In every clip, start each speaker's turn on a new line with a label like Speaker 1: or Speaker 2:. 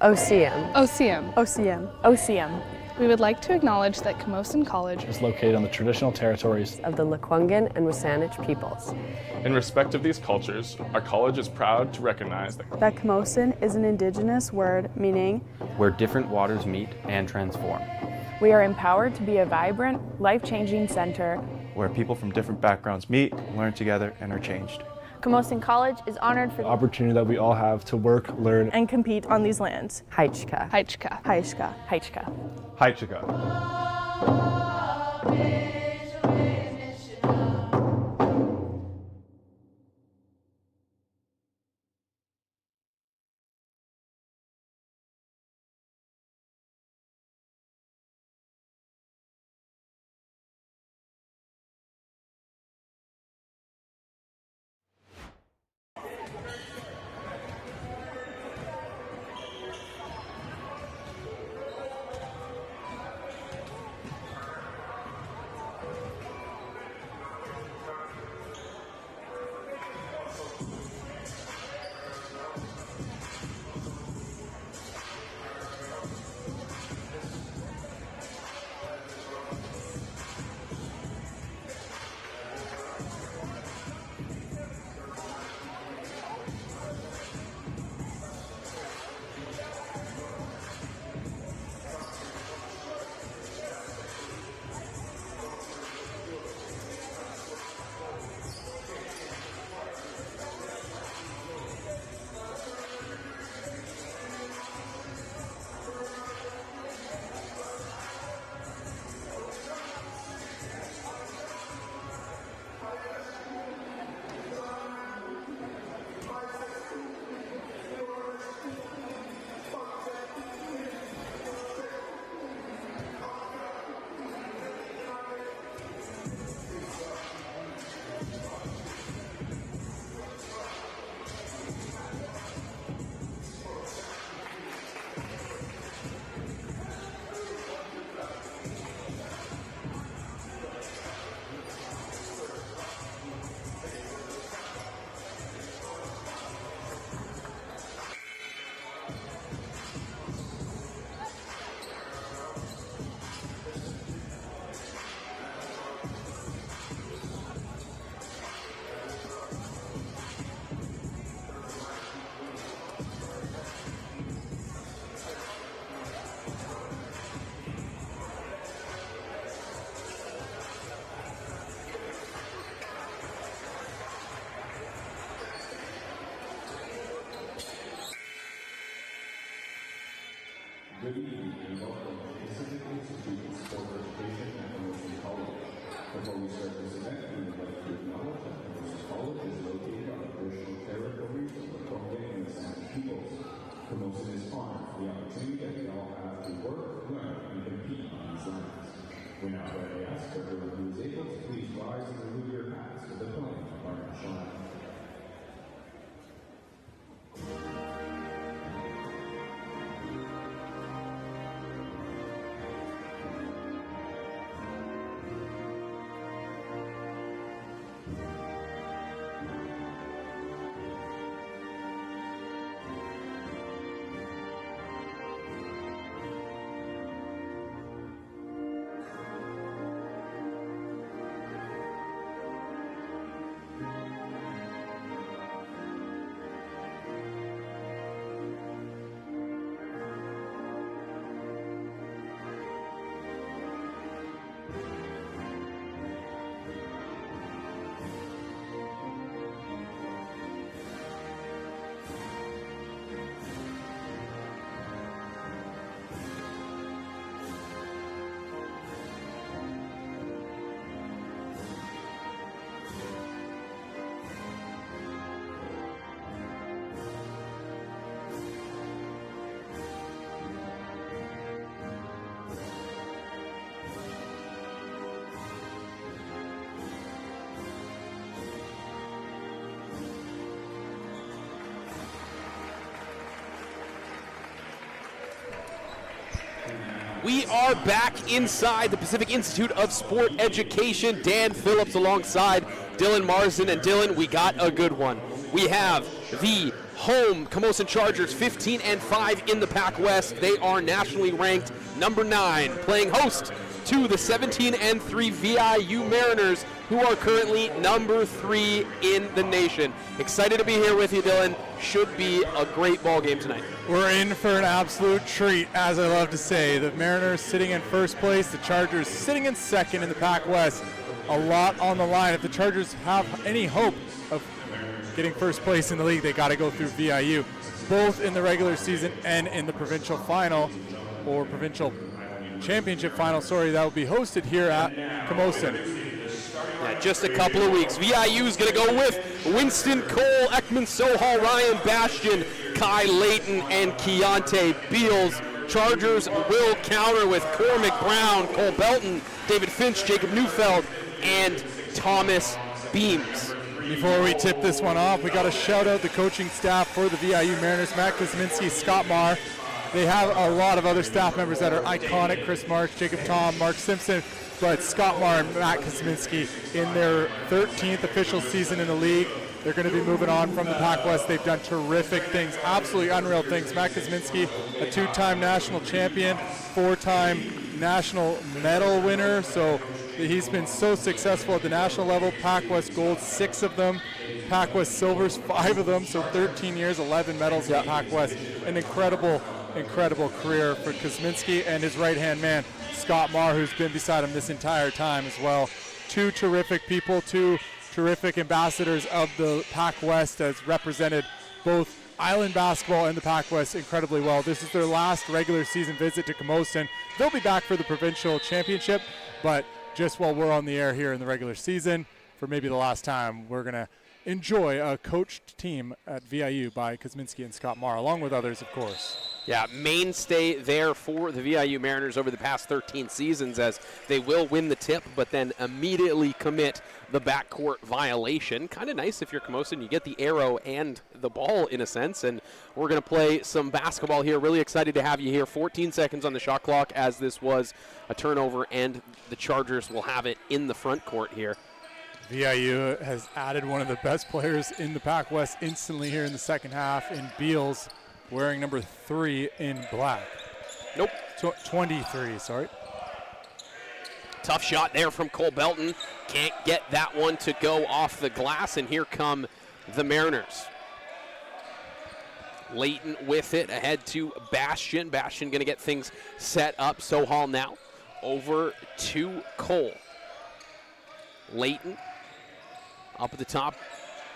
Speaker 1: OCM.
Speaker 2: OCM.
Speaker 3: OCM.
Speaker 4: OCM.
Speaker 2: We would like to acknowledge that Camosun College
Speaker 5: is located on the traditional territories
Speaker 1: of the Lkwugen and W SÁNEĆ peoples.
Speaker 6: In respect of these cultures, our college is proud to recognize
Speaker 3: that Camosun is an indigenous word meaning
Speaker 7: where different waters meet and transform.
Speaker 4: We are empowered to be a vibrant, life-changing center
Speaker 8: where people from different backgrounds meet, learn together, and are changed.
Speaker 9: Camosun College is honored for
Speaker 5: the opportunity that we all have to work, learn,
Speaker 3: and compete on these lands.
Speaker 1: Haichka.
Speaker 2: Haichka.
Speaker 3: Haichka.
Speaker 4: Haichka.
Speaker 8: Haichka.
Speaker 10: Good evening and welcome to the Pacific Institute of Sport Education at Camosun College. Before we start this event, we would like to acknowledge that Camosun College is located on the traditional territories of the Lkwugen and W SÁNEĆ peoples. Camosun is honored for the opportunity that we all have to work, learn, and compete on these lands. We now therefore ask everyone who is able to please rise and remove your hats for the playing of our national anthem.
Speaker 11: We are back inside the Pacific Institute of Sport Education. Dan Phillips alongside Dylan Marsden. And Dylan, we got a good one. We have the home Camosun Chargers, 15-5 in the PACWEST. They are nationally ranked number 9, playing host to the 17-3 VIU Mariners, who are currently number 3 in the nation. Excited to be here with you, Dylan. Should be a great ball game tonight.
Speaker 8: We're in for an absolute treat, as I love to say. The Mariners sitting in first place, the Chargers sitting in second in the PACWEST. A lot on the line. If the Chargers have any hope of getting first place in the league, they got to go through VIU, both in the regular season and in the provincial final, or provincial championship final, that will be hosted here at Camosun.
Speaker 11: Yeah, just a couple of weeks. VIU is going to go with Winston Cole, Ekman Sohal, Ryan Bastian, Kai Layton, and Keontae Beals. Chargers will counter with Cormac Brown, Cole Belton, David Finch, Jacob Neufeld, and Thomas Beams.
Speaker 8: Before we tip this one off, we got to shout out the coaching staff for the VIU Mariners, Matt Kosminski, Scott Marr. They have a lot of other staff members that are iconic: Chris March, Jacob Tom, Mark Simpson, but Scott Marr and Matt Kosminski in their 13th official season in the league. They're going to be moving on from the PACWEST. They've done terrific things, absolutely unreal things. Matt Kosminski, a 2-time national champion, 4-time national medal winner. So he's been so successful at the national level. PACWEST gold, 6 of them. PACWEST silvers, 5 of them. So 13 years, 11 medals in PACWEST. An incredible career for Kosminski and his right-hand man, Scott Marr, who's been beside him this entire time as well. 2 terrific people, 2 terrific ambassadors of the PACWEST, has represented both Island basketball and the PACWEST incredibly well. This is their last regular season visit to Camosun. They'll be back for the provincial championship, but just while we're on the air here in the regular season, for maybe the last time, we're going to enjoy a coached team at VIU by Kosminski and Scott Marr, along with others, of course.
Speaker 11: Yeah, mainstay there for the VIU Mariners over the past 13 seasons, as they will win the tip, but then immediately commit the backcourt violation. Kind of nice if you're Camosun, you get the arrow and the ball in a sense, and we're going to play some basketball here. Really excited to have you here. 14 seconds on the shot clock, as this was a turnover, and the Chargers will have it in the front court here.
Speaker 8: VIU has added one of the best players in the PACWEST instantly here in the second half in Beals, wearing number 3 in black.
Speaker 11: Nope.
Speaker 8: 23, sorry.
Speaker 11: Tough shot there from Cole Belton. Can't get that one to go off the glass, and here come the Mariners. Layton with it, ahead to Bastian. Bastian going to get things set up. Sohal now over to Cole. Layton up at the top,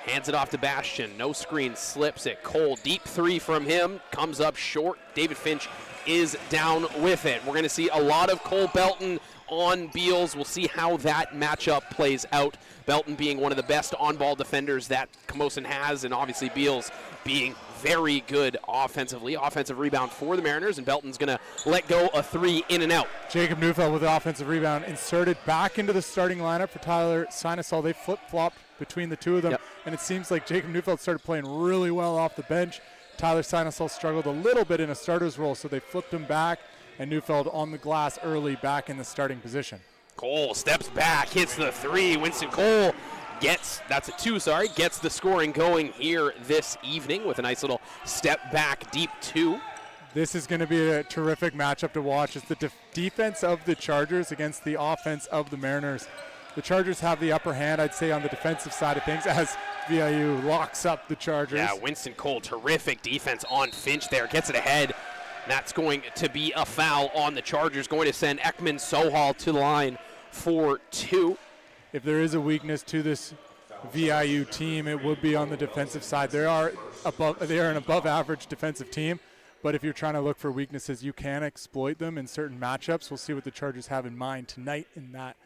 Speaker 11: hands it off to Bastian. No screen, slips it. Cole, deep 3 from him, comes up short. David Finch is down with it. We're going to see a lot of Cole Belton on Beals. We'll see how that matchup plays out. Belton being one of the best on-ball defenders that Camosun has, and obviously Beals being very good offensively. Offensive rebound for the Mariners, and Belton's going to let go a 3 in and out.
Speaker 8: Jacob Neufeld with the offensive rebound, inserted back into the starting lineup for Tyler Sinesol. They flip-flopped between the two of them, and it seems like Jacob Neufeld started playing really well off the bench. Tyler Sinesol struggled a little bit in a starter's role, so they flipped him back, and Neufeld on the glass early, back in the starting position.
Speaker 11: Cole steps back, hits the 3. Winston Cole gets the scoring going here this evening with a nice little step back deep 2.
Speaker 8: This is going to be a terrific matchup to watch. It's the defense of the Chargers against the offense of the Mariners. The Chargers have the upper hand, I'd say, on the defensive side of things, as VIU locks up the Chargers.
Speaker 11: Yeah, Winston Cole, terrific defense on Finch there, gets it ahead. That's going to be a foul on the Chargers, going to send Ekman Sohal to the line for 2.
Speaker 8: If there is a weakness to this VIU team, it would be on the defensive side. They are an above-average defensive team, but if you're trying to look for weaknesses, you can exploit them in certain matchups. We'll see what the Chargers have in mind tonight in that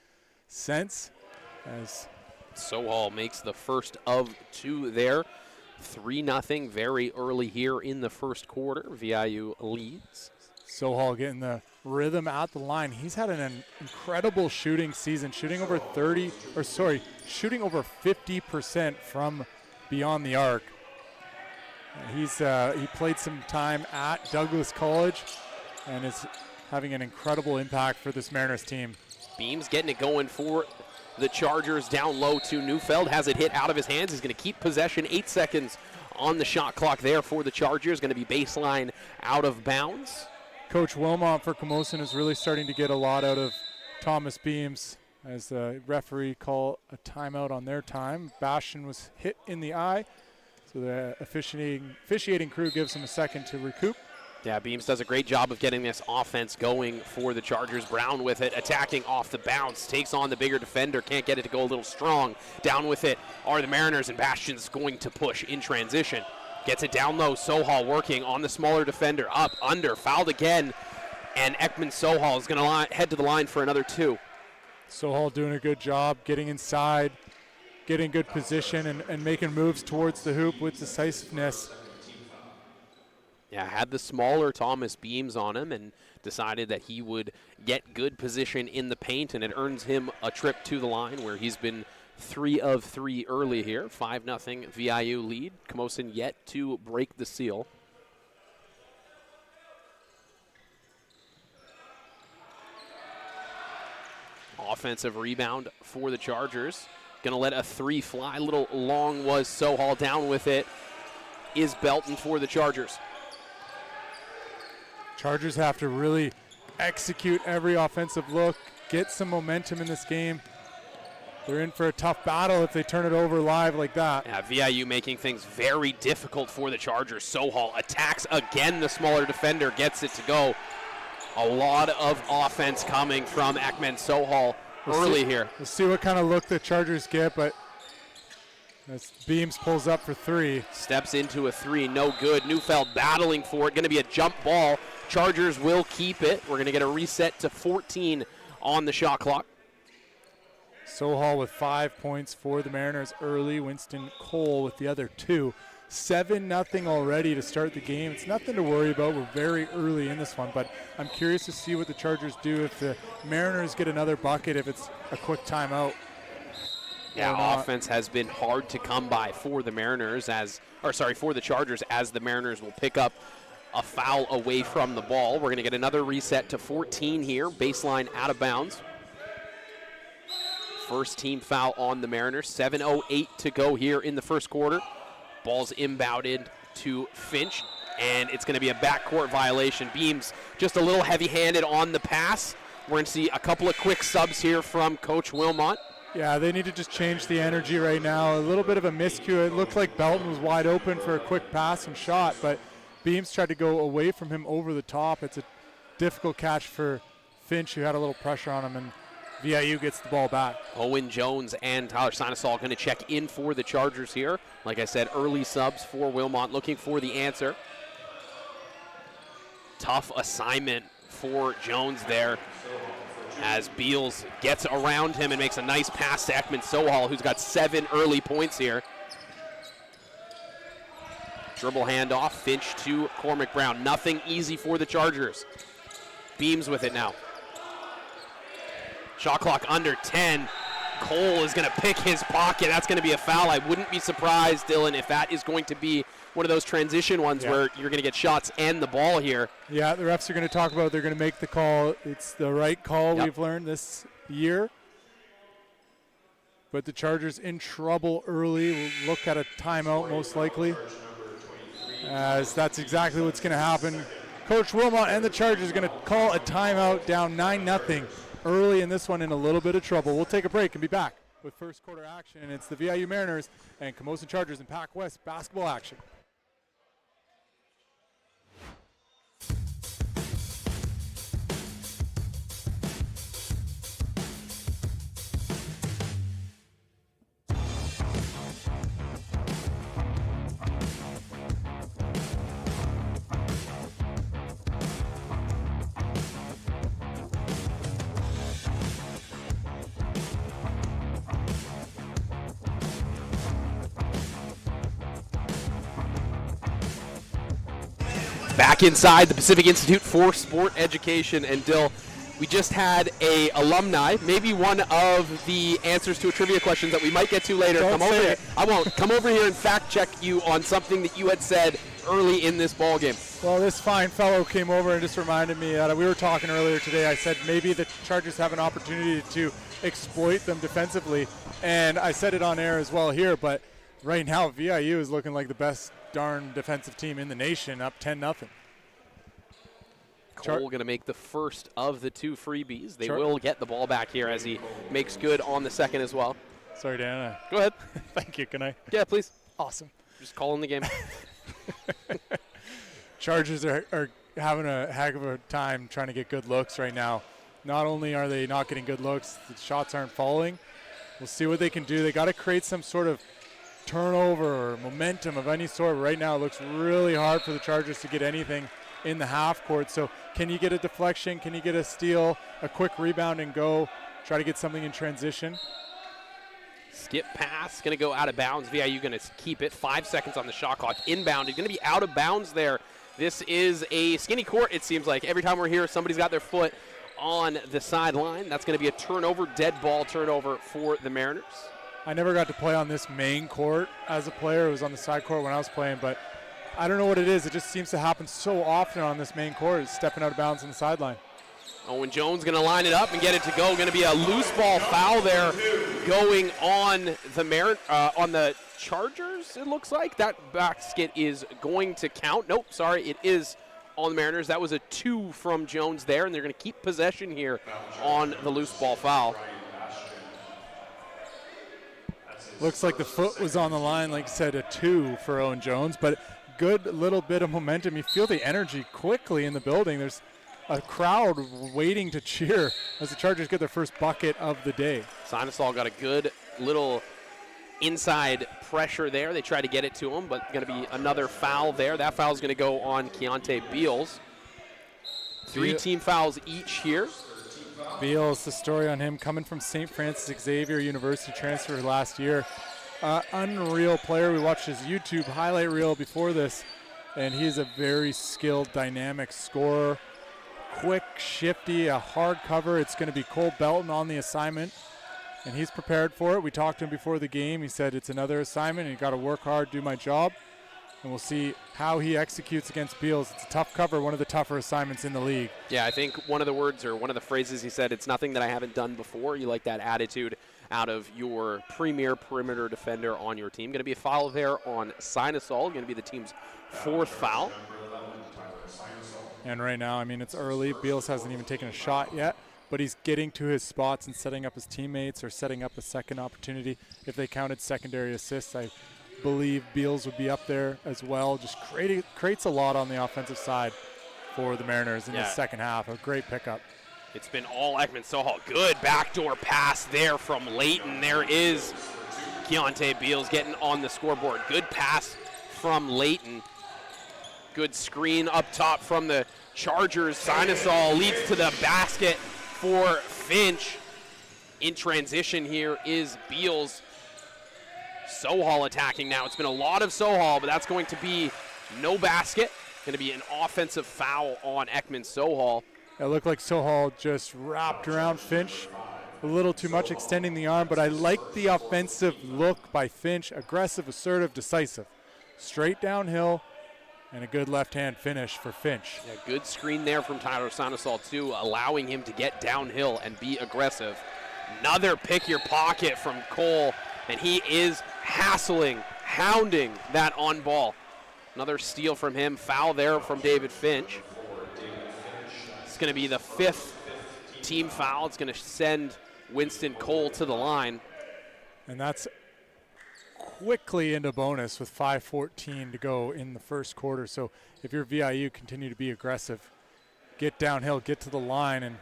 Speaker 8: sense. As
Speaker 11: Sohal makes the first of 2 there. 3-0 very early here in the first quarter. VIU leads.
Speaker 8: Sohal getting the rhythm at the line. He's had an incredible shooting season, shooting over 50% from beyond the arc. He played some time at Douglas College and is having an incredible impact for this Mariners team.
Speaker 11: Beams getting it going for the Chargers, down low to Neufeld. Has it hit out of his hands. He's going to keep possession. 8 seconds on the shot clock there for the Chargers. Going to be baseline out of bounds.
Speaker 8: Coach Wilmot for Camosun is really starting to get a lot out of Thomas Beams as the referee call a timeout on their time. Bastian was hit in the eye, so the officiating crew gives him a second to recoup.
Speaker 11: Yeah, Beams does a great job of getting this offense going for the Chargers. Brown with it, attacking off the bounce, takes on the bigger defender, can't get it to go a little strong. Down with it are the Mariners, and Bastian's going to push in transition. Gets it down low, Sohal working on the smaller defender, up, under, fouled again, and Ekman Sohal is going to head to the line for another 2.
Speaker 8: Sohal doing a good job getting inside, getting good position, and making moves towards the hoop with decisiveness.
Speaker 11: Yeah, had the smaller Thomas Beams on him and decided that he would get good position in the paint, and it earns him a trip to the line where he's been 3 of 3 early here. 5-0 VIU lead. Camosun yet to break the seal. Offensive rebound for the Chargers. Going to let a 3 fly. A little long was Sohal. Down with it is Belton for the Chargers.
Speaker 8: Chargers have to really execute every offensive look, get some momentum in this game. They're in for a tough battle if they turn it over live like that.
Speaker 11: Yeah, VIU making things very difficult for the Chargers. Sohal attacks again the smaller defender, gets it to go. A lot of offense coming from Ekman Sohal early here.
Speaker 8: We'll see what kind of look the Chargers get, but as Beams pulls up for 3.
Speaker 11: Steps into a 3, no good. Neufeld battling for it, going to be a jump ball. Chargers will keep it. We're going to get a reset to 14 on the shot clock.
Speaker 8: Sohal with 5 points for the Mariners early. Winston Cole with the other 2. 7-0 already to start the game. It's nothing to worry about. We're very early in this one, but I'm curious to see what the Chargers do if the Mariners get another bucket, if it's a quick timeout.
Speaker 11: Yeah, offense has been hard to come by for the Mariners for the Chargers, as the Mariners will pick up a foul away from the ball. We're going to get another reset to 14 here, baseline out of bounds. First team foul on the Mariners. 7:08 to go here in the first quarter. Ball's inbounded to Finch, and it's going to be a backcourt violation. Beams just a little heavy-handed on the pass. We're going to see a couple of quick subs here from Coach Wilmot.
Speaker 8: Yeah, they need to just change the energy right now. A little bit of a miscue. It looked like Belton was wide open for a quick pass and shot, but Beams tried to go away from him over the top. It's a difficult catch for Finch, who had a little pressure on him, and VIU gets the ball back.
Speaker 11: Owen Jones and Tyler Sinesol going to check in for the Chargers here. Like I said, early subs for Wilmot, looking for the answer. Tough assignment for Jones there, as Beals gets around him and makes a nice pass to Ekman Sohal, who's got 7 early points here. Dribble handoff, Finch to Cormac Brown. Nothing easy for the Chargers. Beams with it now. Shot clock under 10. Cole is going to pick his pocket. That's going to be a foul. I wouldn't be surprised, Dylan, if that is going to be one of those transition ones where you're going to get shots and the ball here.
Speaker 8: Yeah, the refs are going to talk about it. They're going to make the call. It's the right call we've learned this year. But the Chargers in trouble early. We'll look at a timeout most likely, as that's exactly what's going to happen. Coach Wilmot and the Chargers are going to call a timeout, down 9-0 early in this one, in a little bit of trouble. We'll take a break and be back with first quarter action. It's the VIU Mariners and Camosun Chargers in PACWEST basketball action.
Speaker 11: Back inside the Pacific Institute for Sport Education, and Dill, we just had a alumni, maybe one of the answers to a trivia question that we might get to later. Come over here. I won't. Come over here and fact check you on something that you had said early in this ball game.
Speaker 8: Well, this fine fellow came over and just reminded me that we were talking earlier today. I said maybe the Chargers have an opportunity to exploit them defensively, and I said it on air as well here, but right now VIU is looking like the best darn defensive team in the nation, up 10-0.
Speaker 11: Cole going to make the first of the 2 freebies. They will get the ball back here as he makes good on the second as well.
Speaker 8: Sorry, Dan.
Speaker 11: Go ahead.
Speaker 8: Thank you. Can I?
Speaker 11: Yeah, please.
Speaker 8: Awesome.
Speaker 11: Just calling the game.
Speaker 8: Chargers are having a heck of a time trying to get good looks right now. Not only are they not getting good looks, the shots aren't falling. We'll see what they can do. They got to create some sort of turnover or momentum of any sort. Right now it looks really hard for the Chargers to get anything in the half court. So can you get a deflection? Can you get a steal, a quick rebound and go? Try to get something in transition.
Speaker 11: Skip pass, going to go out of bounds. VIU going to keep it. 5 seconds on the shot clock. Inbounded, going to be out of bounds there. This is a skinny court, it seems like. Every time we're here, somebody's got their foot on the sideline. That's going to be a turnover, dead ball turnover for the Mariners.
Speaker 8: I never got to play on this main court as a player. It was on the side court when I was playing, but I don't know what it is. It just seems to happen so often on this main court. It's stepping out of bounds on the sideline.
Speaker 11: Owen Jones going to line it up and get it to go. Going to be a loose ball foul there going on the on the Chargers, it looks like. That basket is going to count. Nope, sorry, it is on the Mariners. That was a 2 from Jones there, and they're going to keep possession here on the loose ball foul.
Speaker 8: Looks like the foot was on the line, like you said, a 2 for Owen Jones, but good little bit of momentum. You feel the energy quickly in the building. There's a crowd waiting to cheer as the Chargers get their first bucket of the day.
Speaker 11: Sinosol got a good little inside pressure there. They try to get it to him, but going to be another foul there. That foul is going to go on Keontae Beals. 3 team fouls each here.
Speaker 8: Beals, the story on him, coming from St. Francis Xavier University, transfer last year. Unreal player. We watched his YouTube highlight reel before this, and he's a very skilled, dynamic scorer. Quick, shifty, a hard cover. It's going to be Cole Belton on the assignment, and he's prepared for it. We talked to him before the game. He said it's another assignment, and you got to work hard, do my job, and we'll see how he executes against Beals. It's a tough cover, one of the tougher assignments in the league.
Speaker 11: Yeah, I think one of the words or one of the phrases he said, it's nothing that I haven't done before. You like that attitude out of your premier perimeter defender on your team. Going to be a foul there on Sinosol. Going to be the team's 4th foul.
Speaker 8: And right now, I mean, it's early. Beals hasn't even taken a shot yet, but he's getting to his spots and setting up his teammates or setting up a second opportunity. If they counted secondary assists, I believe Beals would be up there as well. Just creates a lot on the offensive side for the Mariners in the second half. A great pickup.
Speaker 11: It's been all Ekman Sohal. Good backdoor pass there from Leighton. There is Keontae Beals getting on the scoreboard. Good pass from Leighton. Good screen up top from the Chargers. Sinosol leads to the basket for Finch. In transition here is Beals. Sohal attacking now. It's been a lot of Sohal, but that's going to be no basket. Going to be an offensive foul on Ekman Sohal.
Speaker 8: It looked like Sohal just wrapped around Finch a little too much, extending the arm, but I like the offensive look by Finch. Aggressive, assertive, decisive. Straight downhill, and a good left-hand finish for Finch.
Speaker 11: Yeah, good screen there from Tyler Sinosol, too, allowing him to get downhill and be aggressive. Another pick your pocket from Cole, and he is hounding that on ball. Another steal from him. Foul there from David Finch. It's going to be the 5th team foul. It's going to send Winston Cole to the line.
Speaker 8: And that's quickly into bonus with 5:14 to go in the first quarter. So if you're VIU, continue to be aggressive. Get downhill, get to the line, and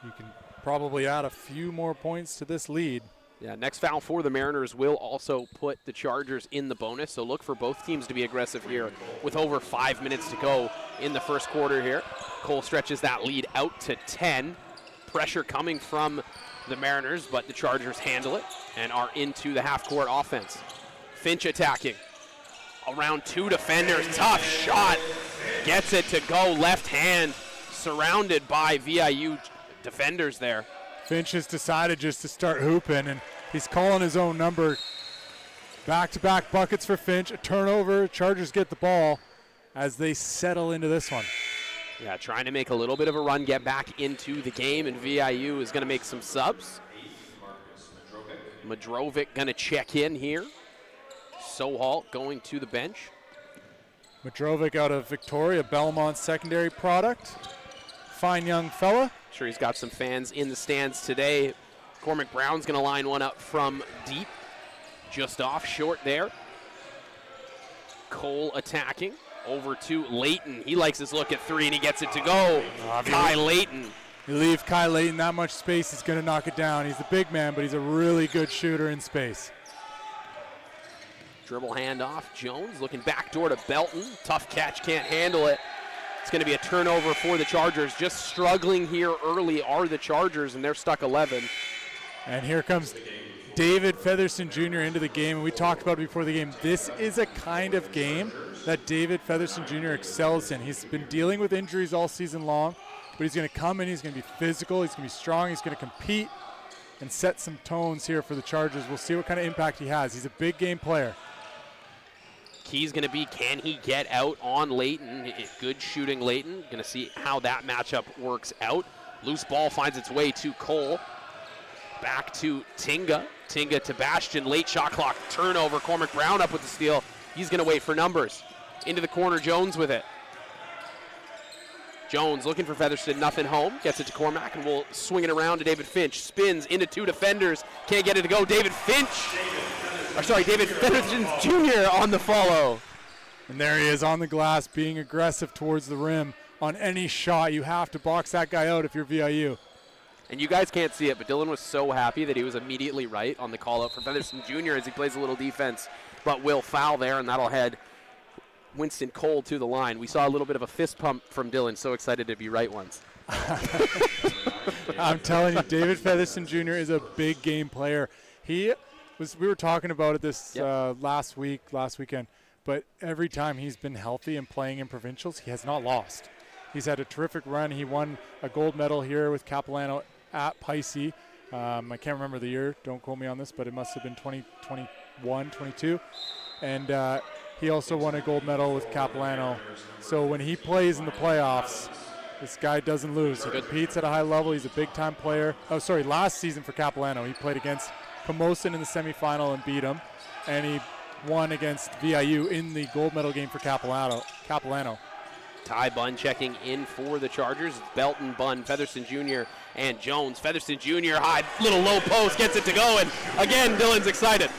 Speaker 8: you can probably add a few more points to this lead.
Speaker 11: Yeah, next foul for the Mariners will also put the Chargers in the bonus, so look for both teams to be aggressive here with over 5 minutes to go in the first quarter here. Cole stretches that lead out to 10. Pressure coming from the Mariners, but the Chargers handle it and are into the half-court offense. Finch attacking. Around 2 defenders, tough shot. Gets it to go left hand, surrounded by VIU defenders there.
Speaker 8: Finch has decided just to start hooping, and he's calling his own number. Back-to-back buckets for Finch, a turnover. Chargers get the ball as they settle into this one.
Speaker 11: Yeah, trying to make a little bit of a run, get back into the game, and VIU is going to make some subs. Madrovic going to check in here. Sohal going to the bench.
Speaker 8: Madrovic out of Victoria, Belmont secondary product. Fine young fella.
Speaker 11: Sure, he's got some fans in the stands today. Cormac Brown's going to line one up from deep, just off short there. Cole attacking over to Layton. He likes his look at three, and he gets it to go. Kai Layton.
Speaker 8: You leave Kai Layton that much space, he's going to knock it down. He's a big man, but he's a really good shooter in space.
Speaker 11: Dribble handoff. Jones looking backdoor to Belton. Tough catch, can't handle it. It's going to be a turnover for the Chargers. Just struggling here early are the Chargers, and they're stuck 11.
Speaker 8: And here comes David Featherston Jr. into the game, and we talked about it before the game. This is a kind of game that David Featherston Jr. excels in. He's been dealing with injuries all season long, but he's going to come in, he's going to be physical, he's going to be strong, he's going to compete and set some tones here for the Chargers. We'll see what kind of impact he has. He's a big game player.
Speaker 11: Key's going to be, can he get out on Layton? Good shooting Layton. Going to see how that matchup works out. Loose ball finds its way to Cole. Back to Tinga. Tinga to Bastion. Late shot clock turnover. Cormac Brown up with the steal. He's going to wait for numbers. Into the corner, Jones with it. Jones looking for Featherston, nothing home. Gets it to Cormac, and we'll swing it around to David Finch. Spins into two defenders. Can't get it to go. David Featherston Jr. on the follow.
Speaker 8: And there he is on the glass, being aggressive towards the rim. On any shot, you have to box that guy out if you're VIU.
Speaker 11: And you guys can't see it, but Dylan was so happy that he was immediately right on the call out for Featherston Jr. as he plays a little defense, but will foul there, and that'll head Winston Cole to the line. We saw a little bit of a fist pump from Dylan, so excited to be right once.
Speaker 8: I'm telling you, David Featherston Jr. is a big game player. We were talking about it this last weekend, but every time he's been healthy and playing in provincials, he has not lost. He's had a terrific run. He won a gold medal here with Capilano at Pisces. I can't remember the year. Don't quote me on this, but it must have been 2021, 22. And he also won a gold medal with Capilano. So when he plays in the playoffs, this guy doesn't lose. He competes at a high level. He's a big-time player. Last season for Capilano, he played against Camosun in the semifinal and beat him. And he won against VIU in the gold medal game for Capilano.
Speaker 11: Ty Bunn checking in for the Chargers. Belton, Bunn, Featherston Jr., and Jones. Featherston Jr. high, little low post, gets it to go, and again, Dylan's excited.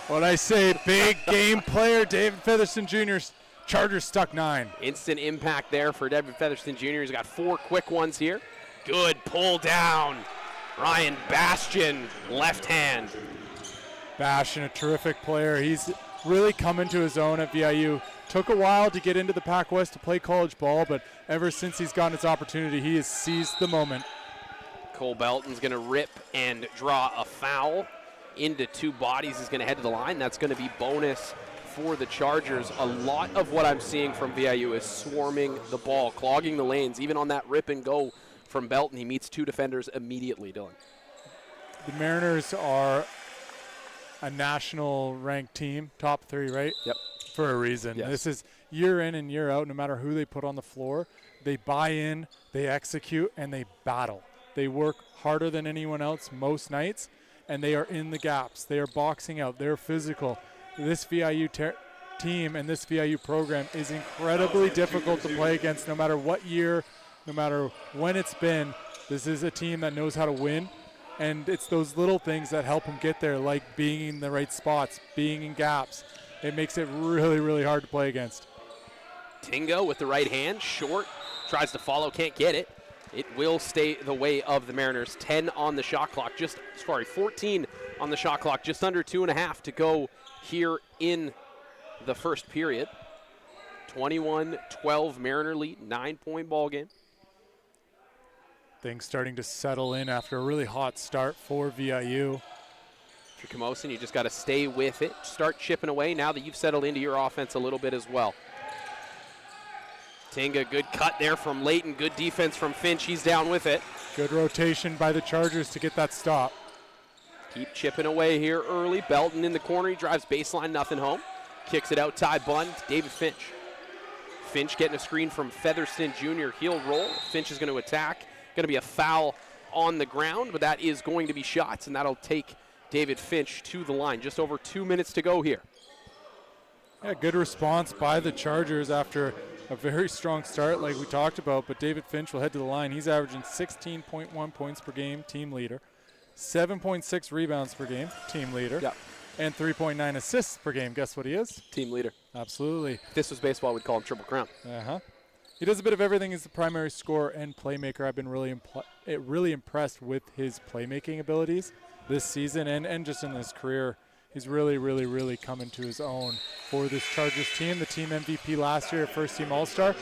Speaker 8: What I say, big game player, David Featherston Jr. Chargers stuck 9.
Speaker 11: Instant impact there for David Featherston Jr. He's got 4 quick ones here. Good pull down. Ryan Bastion, left hand.
Speaker 8: Bastion, a terrific player. He's really come into his own at VIU. Took a while to get into the PACWEST to play college ball, but ever since he's gotten his opportunity, he has seized the moment.
Speaker 11: Cole Belton's going to rip and draw a foul into 2 bodies. He's going to head to the line. That's going to be bonus for the Chargers. A lot of what I'm seeing from VIU is swarming the ball, clogging the lanes. Even on that rip and go from Belton, he meets 2 defenders immediately, Dylan.
Speaker 8: The Mariners are a national ranked team, top 3, right?
Speaker 11: Yep.
Speaker 8: For a reason.
Speaker 11: Yes.
Speaker 8: This is year in and year out, no matter who they put on the floor. They buy in, they execute, and they battle. They work harder than anyone else most nights, and they are in the gaps. They are boxing out. They're physical. This VIU team and this VIU program is incredibly difficult to play against no matter what year, no matter when it's been. This is a team that knows how to win, and it's those little things that help them get there, like being in the right spots, being in gaps. It makes it really, really hard to play against.
Speaker 11: Tingo with the right hand, short, tries to follow, can't get it. It will stay the way of the Mariners. 10 on the shot clock, 14 on the shot clock, just under 2.5 to go here in the first period. 21-12 Mariner lead, 9-point ball game.
Speaker 8: Things starting to settle in after a really hot start for VIU.
Speaker 11: If you're Camosun, you just got to stay with it. Start chipping away now that you've settled into your offense a little bit as well. Tinga, good cut there from Layton. Good defense from Finch. He's down with it.
Speaker 8: Good rotation by the Chargers to get that stop.
Speaker 11: Keep chipping away here early. Belton in the corner. He drives baseline, nothing home. Kicks it out, Ty Bunn to David Finch. Finch getting a screen from Featherston Jr. He'll roll. Finch is going to attack. Going to be a foul on the ground, but that is going to be shots, and that'll take David Finch to the line. Just over 2 minutes to go here.
Speaker 8: Yeah, good response by the Chargers after a very strong start like we talked about, but David Finch will head to the line. He's averaging 16.1 points per game, team leader, 7.6 rebounds per game, team leader, and 3.9 assists per game. Guess what he is?
Speaker 11: Team leader.
Speaker 8: Absolutely.
Speaker 11: If this was baseball, we'd call him Triple Crown.
Speaker 8: He does a bit of everything. He's the primary scorer and playmaker. I've been really impressed with his playmaking abilities this season and just in his career. He's really coming to his own for this Chargers team. The team MVP last year, first team All-Star,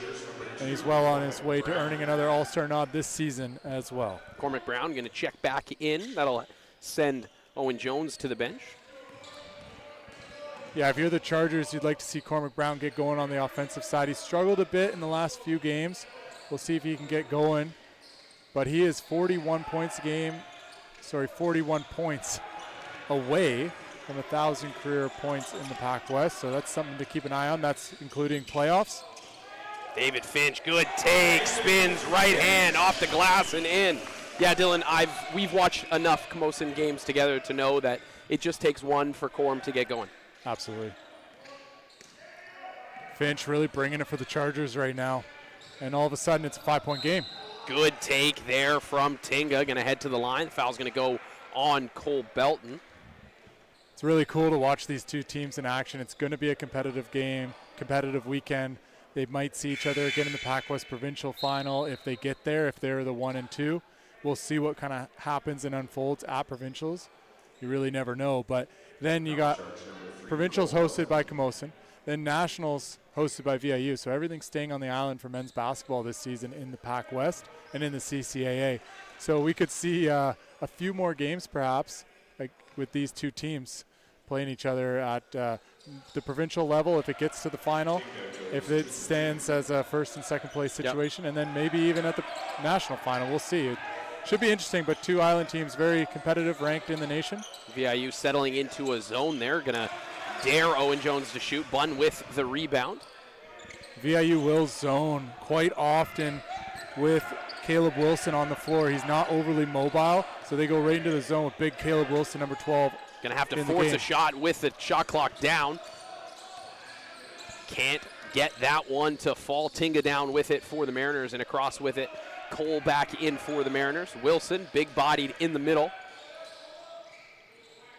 Speaker 8: and he's well on his way to earning another All-Star nod this season as well.
Speaker 11: Cormac Brown going to check back in. That'll send Owen Jones to the bench.
Speaker 8: Yeah, if you're the Chargers, you'd like to see Cormac Brown get going on the offensive side. He's struggled a bit in the last few games. We'll see if he can get going. But he is 41 points away from 1,000 career points in the PACWEST. So that's something to keep an eye on. That's including playoffs.
Speaker 11: David Finch, good take, spins, right hand, off the glass and in. Yeah, Dylan, we've watched enough Camosun games together to know that it just takes one for Corm to get going.
Speaker 8: Absolutely. Finch really bringing it for the Chargers right now. And all of a sudden, it's a 5-point game.
Speaker 11: Good take there from Tinga. Going to head to the line. Foul's going to go on Cole Belton.
Speaker 8: It's really cool to watch these two teams in action. It's going to be a competitive game, competitive weekend. They might see each other again in the PACWEST Provincial Final if they get there, if they're the 1 and 2. We'll see what kind of happens and unfolds at Provincials. You really never know. But then you got Provincials hosted by Camosun, then Nationals hosted by VIU. So everything's staying on the island for men's basketball this season in the PACWEST and in the CCAA. So we could see a few more games perhaps with these two teams playing each other at the provincial level if it gets to the final, if it stands as a first and second place situation, and then maybe even at the national final. We'll see. It should be interesting, but two island teams very competitive, ranked in the nation.
Speaker 11: VIU settling into a zone there, going to dare Owen Jones to shoot. Bunn with the rebound.
Speaker 8: VIU will zone quite often with Caleb Wilson on the floor. He's not overly mobile, so they go right into the zone with big Caleb Wilson, number 12.
Speaker 11: Going to have to force a shot with the shot clock down. Can't get that one to fall. Tinga down with it for the Mariners and across with it. Cole back in for the Mariners. Wilson, big-bodied in the middle.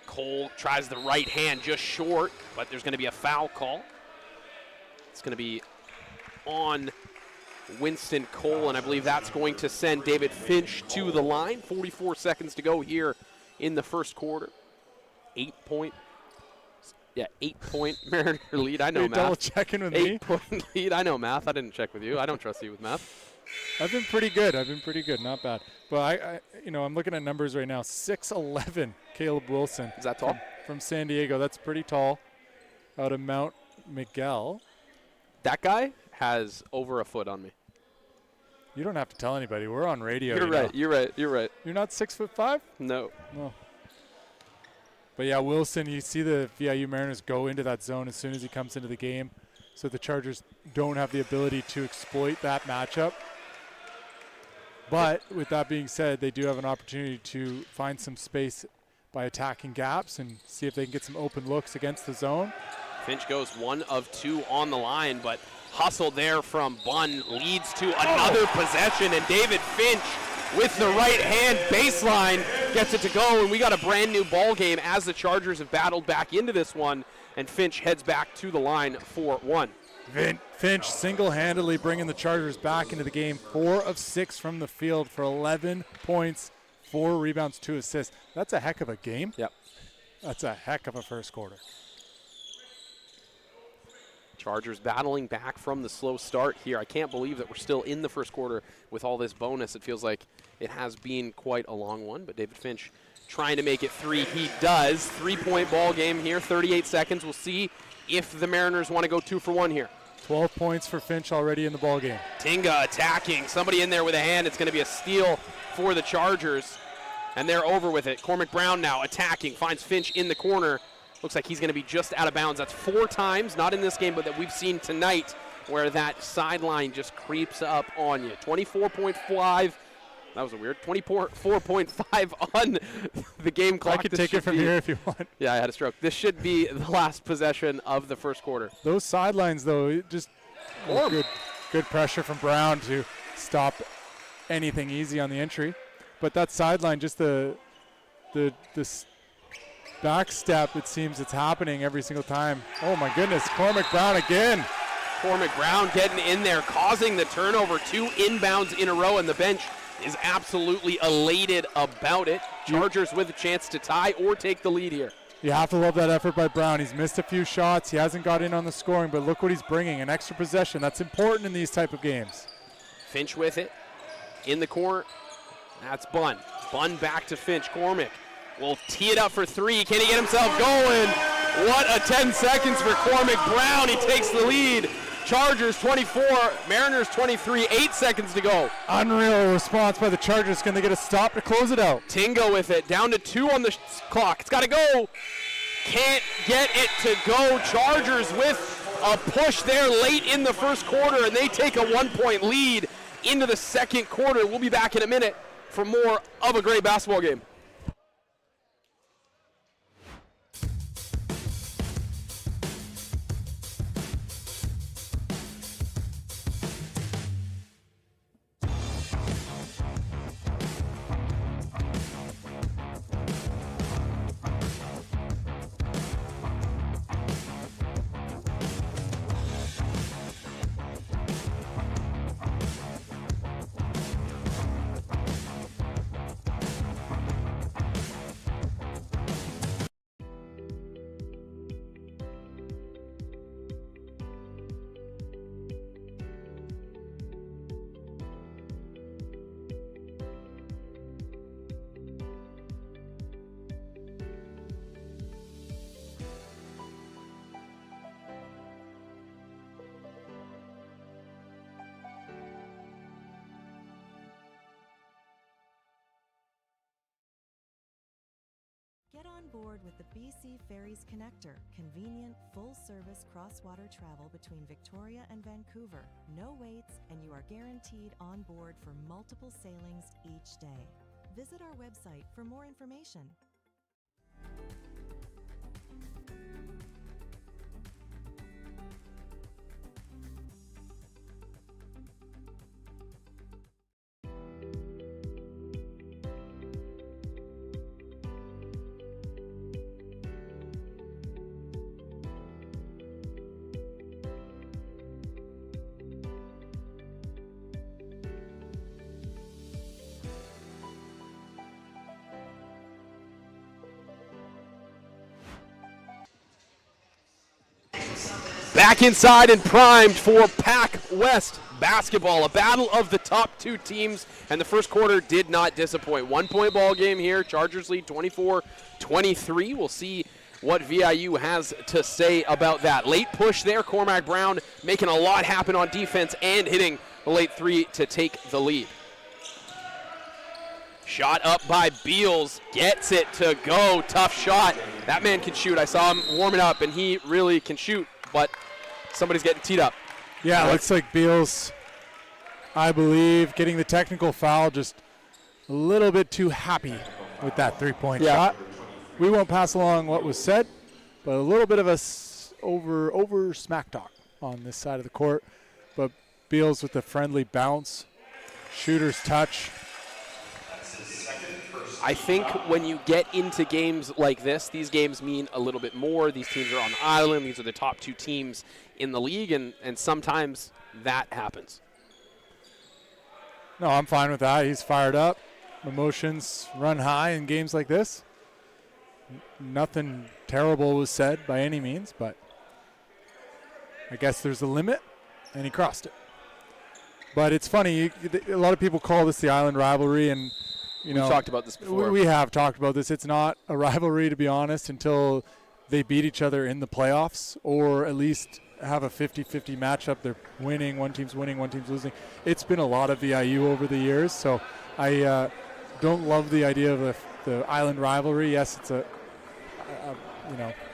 Speaker 11: Cole tries the right hand, just short, but there's going to be a foul call. It's going to be on Winston Cole, and I believe that's going to send David Finch to the line. 44 seconds to go here in the first quarter. 8-point Mariner lead. I know math.
Speaker 8: Double checking with me.
Speaker 11: 8-point lead. I know math. I didn't check with you. I don't trust you with math.
Speaker 8: I've been pretty good. Not bad. But I'm looking at numbers right now. 6'11", Caleb Wilson.
Speaker 11: Is that tall?
Speaker 8: From San Diego. That's pretty tall. Out of Mount Miguel.
Speaker 11: That guy has over a foot on me.
Speaker 8: You don't have to tell anybody. We're on radio.
Speaker 11: You're right. You're right.
Speaker 8: You're not 6'5"?
Speaker 11: No.
Speaker 8: But yeah, Wilson, you see the VIU Mariners go into that zone as soon as he comes into the game. So the Chargers don't have the ability to exploit that matchup. But with that being said, they do have an opportunity to find some space by attacking gaps and see if they can get some open looks against the zone.
Speaker 11: Finch goes 1 of 2 on the line, but hustle there from Bunn leads to another possession, and David Finch with the right hand baseline gets it to go, and we got a brand new ball game as the Chargers have battled back into this one, and Finch heads back to the line for 1.
Speaker 8: Finch single-handedly bringing the Chargers back into the game. 4 of 6 from the field for 11 points, 4 rebounds, 2 assists. That's a heck of a game.
Speaker 11: Yep.
Speaker 8: That's a heck of a first quarter.
Speaker 11: Chargers battling back from the slow start here. I can't believe that we're still in the first quarter with all this bonus. It feels like it has been quite a long one, but David Finch trying to make it 3. He does. 3-point ball game here, 38 seconds. We'll see if the Mariners want to go 2 for 1 here.
Speaker 8: 12 points for Finch already in the ball game.
Speaker 11: Tinga attacking. Somebody in there with a hand. It's going to be a steal for the Chargers, and they're over with it. Cormac Brown now attacking, finds Finch in the corner. Looks like he's going to be just out of bounds. That's 4 times, not in this game, but that we've seen tonight, where that sideline just creeps up on you. 24.5 that was a weird 24.5 on the game clock.
Speaker 8: I could take it from here if you want.
Speaker 11: Yeah, I had a stroke. This should be the last possession of the first quarter.
Speaker 8: Those sidelines, though, just good pressure from Brown to stop anything easy on the entry. But that sideline, just this back step, it seems it's happening every single time. Oh my goodness, Cormac Brown again.
Speaker 11: Cormac Brown getting in there, causing the turnover, 2 inbounds in a row, and the bench is absolutely elated about it. Chargers with a chance to tie or take the lead here.
Speaker 8: You have to love that effort by Brown. He's missed a few shots. He hasn't got in on the scoring, but look what he's bringing, an extra possession. That's important in these type of games.
Speaker 11: Finch with it in the corner. That's Bunn. Bunn back to Finch. Cormac will tee it up for 3. Can he get himself going? What a 10 seconds for Cormac Brown. He takes the lead. Chargers 24, Mariners 23, 8 seconds to go.
Speaker 8: Unreal response by the Chargers. Can they get a stop to close it out?
Speaker 11: Tingo with it, down to 2 on the clock. It's got to go. Can't get it to go. Chargers with a push there late in the first quarter, and they take a 1-point lead into the second quarter. We'll be back in a minute for more of a great basketball game.
Speaker 12: Get on board with the BC Ferries Connector, convenient, full-service cross-water travel between Victoria and Vancouver. No waits, and you are guaranteed on board for multiple sailings each day. Visit our website for more information.
Speaker 11: Back inside and primed for PACWEST basketball, a battle of the top 2 teams, and the first quarter did not disappoint. 1-point ball game here. Chargers lead 24-23. We'll see what VIU has to say about that. Late push there. Cormac Brown making a lot happen on defense and hitting the late 3 to take the lead. Shot up by Beals, gets it to go. Tough shot. That man can shoot. I saw him warming up, and he really can shoot, but somebody's getting teed up.
Speaker 8: Yeah, it looks like Beals, I believe, getting the technical foul, just a little bit too happy with that 3-point shot. We won't pass along what was said, but a little bit of a over smack talk on this side of the court. But Beals with the friendly bounce, shooter's touch.
Speaker 11: I think when you get into games like this, these games mean a little bit more. These teams are on the island. These are the top 2 teams in the league, and sometimes that happens.
Speaker 8: No, I'm fine with that. He's fired up. Emotions run high in games like this. Nothing terrible was said by any means, but I guess there's a limit, and he crossed it. But it's funny. A lot of people call this the island rivalry, and you know,
Speaker 11: we've talked about this before.
Speaker 8: We have talked about this. It's not a rivalry, to be honest, until they beat each other in the playoffs, or at least have a 50-50 matchup. They're winning, one team's winning, one team's losing. It's been a lot of VIU over the years, so I don't love the idea of the island rivalry. Yes, it's a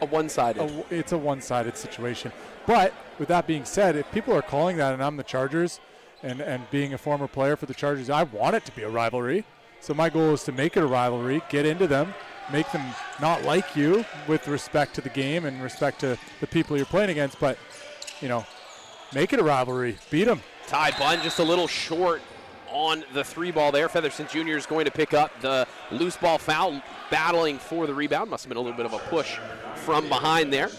Speaker 11: one-sided.
Speaker 8: It's a one-sided situation. But with that being said, if people are calling that, and I'm the Chargers and being a former player for the Chargers, I want it to be a rivalry. So my goal is to make it a rivalry, get into them, make them not like you with respect to the game and respect to the people you're playing against, but, make it a rivalry, beat them.
Speaker 11: Ty Bunn just a little short on the 3 ball there. Featherston Jr. is going to pick up the loose ball foul, battling for the rebound. Must have been a little bit of a push from behind there.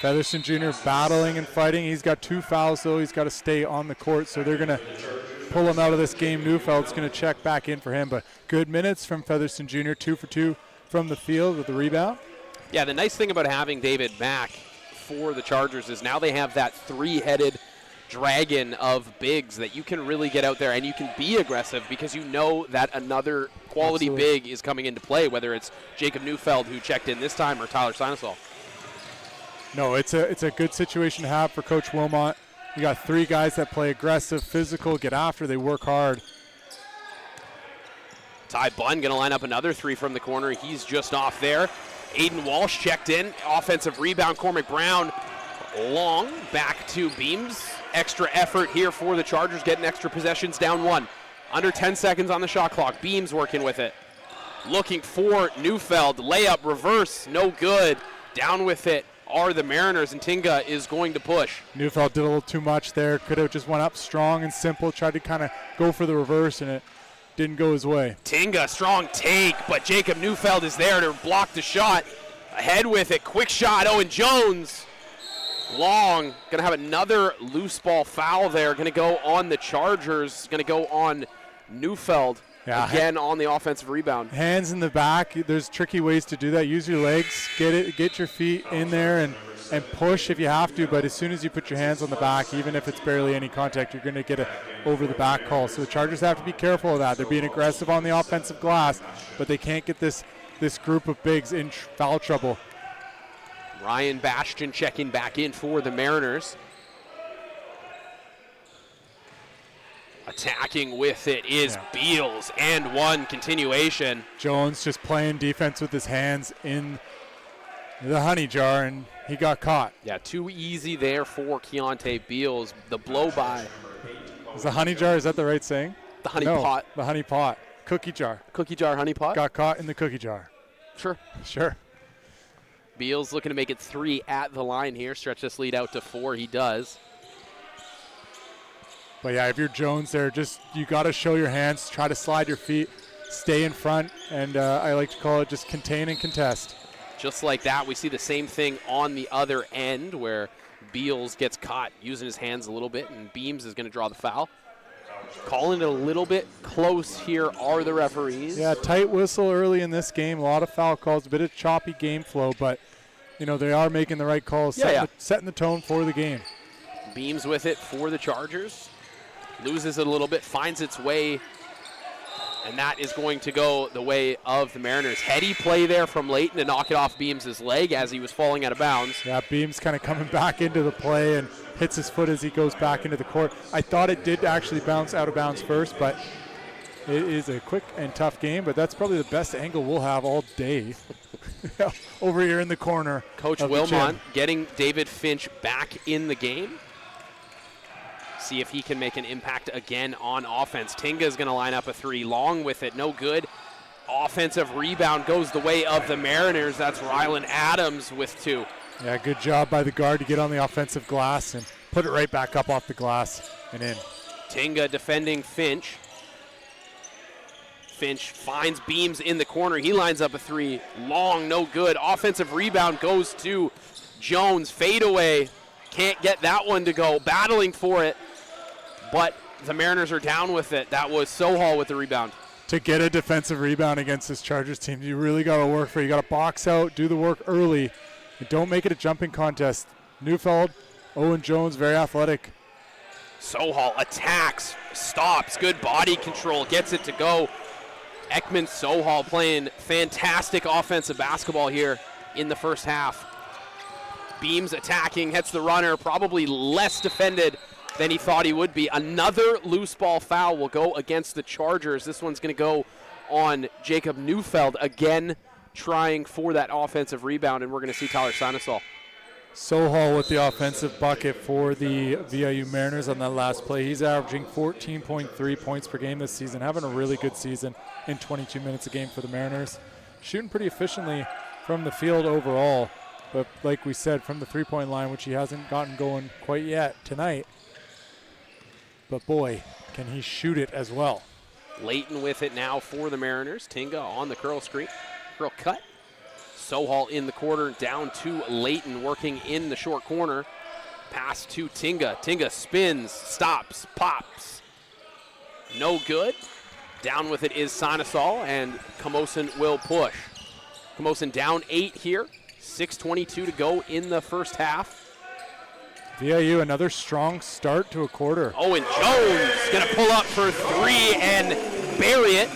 Speaker 8: Featherston Jr. battling and fighting. He's got 2 fouls, though. He's got to stay on the court, so they're going to pull him out of this game. Neufeld's going to check back in for him, but good minutes from Featherston Jr., 2 for 2 from the field with the rebound.
Speaker 11: Yeah, the nice thing about having David back for the Chargers is now they have that 3-headed dragon of bigs that you can really get out there and you can be aggressive because you know that another quality big is coming into play, whether it's Jacob Neufeld, who checked in this time, or Tyler Sinesol.
Speaker 8: No, it's a good situation to have for Coach Wilmot. You got 3 guys that play aggressive, physical, get after, they work hard.
Speaker 11: Ty Bunn going to line up another 3 from the corner. He's just off there. Aiden Walsh checked in. Offensive rebound, Cormac Brown long back to Beams. Extra effort here for the Chargers, getting extra possessions, down 1. Under 10 seconds on the shot clock. Beams working with it. Looking for Neufeld. Layup, reverse, no good. Down with it are the Mariners, and Tinga is going to push.
Speaker 8: Neufeld did a little too much there. Could have just went up strong and simple, tried to kind of go for the reverse, and it didn't go his way.
Speaker 11: Tinga, strong take, but Jacob Neufeld is there to block the shot. Ahead with it, quick shot, Owen Jones. Long, gonna have another loose ball foul there. Gonna go on the Chargers, gonna go on Neufeld. Yeah, again on the offensive rebound.
Speaker 8: Hands in the back, there's tricky ways to do that. Use your legs, get your feet in there and push if you have to, but as soon as you put your hands on the back, even if it's barely any contact, you're gonna get a over the back call. So the Chargers have to be careful of that. They're being aggressive on the offensive glass, but they can't get this group of bigs in foul trouble.
Speaker 11: Ryan Bastion checking back in for the Mariners. Attacking with it is Beals, and 1 continuation.
Speaker 8: Jones just playing defense with his hands in the honey jar, and he got caught.
Speaker 11: Yeah, too easy there for Keontae Beals. The blow by.
Speaker 8: Is the honey jar, is that the right saying?
Speaker 11: The honey pot.
Speaker 8: The honey pot. Cookie jar.
Speaker 11: Cookie jar, honey pot?
Speaker 8: Got caught in the cookie jar. Sure.
Speaker 11: Beals looking to make it 3 at the line here. Stretch this lead out to 4. He does.
Speaker 8: But yeah, if you're Jones there, you got to show your hands, try to slide your feet, stay in front, and I like to call it just contain and contest.
Speaker 11: Just like that, we see the same thing on the other end where Beals gets caught using his hands a little bit, and Beams is going to draw the foul. Calling it a little bit close here are the referees.
Speaker 8: Yeah, tight whistle early in this game, a lot of foul calls, a bit of choppy game flow, but they are making the right calls, setting the tone for the game.
Speaker 11: Beams with it for the Chargers. Loses it a little bit, finds its way, and that is going to go the way of the Mariners. Heady play there from Leighton to knock it off Beams' leg as he was falling out of bounds.
Speaker 8: Yeah, Beams kind of coming back into the play and hits his foot as he goes back into the court. I thought it did actually bounce out of bounds first, but it is a quick and tough game, but that's probably the best angle we'll have all day. Over here in the corner.
Speaker 11: Coach Wilmot getting David Finch back in the game. See if he can make an impact again on offense. Tinga is going to line up a 3. Long with it, no good. Offensive rebound goes the way of the Mariners. That's Rylan Adams with 2.
Speaker 8: Yeah, good job by the guard to get on the offensive glass and put it right back up off the glass and in.
Speaker 11: Tinga defending Finch. Finch finds Beams in the corner. He lines up a 3. Long, no good. Offensive rebound goes to Jones. Fade away. Can't get that one to go. Battling for it. But the Mariners are down with it. That was Sohal with the rebound.
Speaker 8: To get a defensive rebound against this Chargers team, you really got to work for it. You got to box out, do the work early, and don't make it a jumping contest. Neufeld, Owen Jones, very athletic.
Speaker 11: Sohal attacks, stops, good body control, gets it to go. Ekman Sohal playing fantastic offensive basketball here in the first half. Beams attacking, hits the runner, probably less defended than he thought he would be. Another loose ball foul will go against the Chargers. This one's going to go on Jacob Neufeld, again trying for that offensive rebound, and we're going to see Tyler Sinesol.
Speaker 8: Sohal with the offensive bucket for the VIU Mariners on that last play. He's averaging 14.3 points per game this season, having a really good season in 22 minutes a game for the Mariners. Shooting pretty efficiently from the field overall, but like we said, from the three-point line, which he hasn't gotten going quite yet tonight. But boy, can he shoot it as well.
Speaker 11: Layton with it now for the Mariners. Tinga on the curl screen. Curl cut. Sohal in the corner, down to Layton, working in the short corner. Pass to Tinga. Tinga spins, stops, pops. No good. Down with it is Sanasol, and Camosun will push. Camosun down 8 here. 6:22 to go in the first half.
Speaker 8: VIU, another strong start to a quarter.
Speaker 11: Owen Jones going to pull up for 3 and bury it.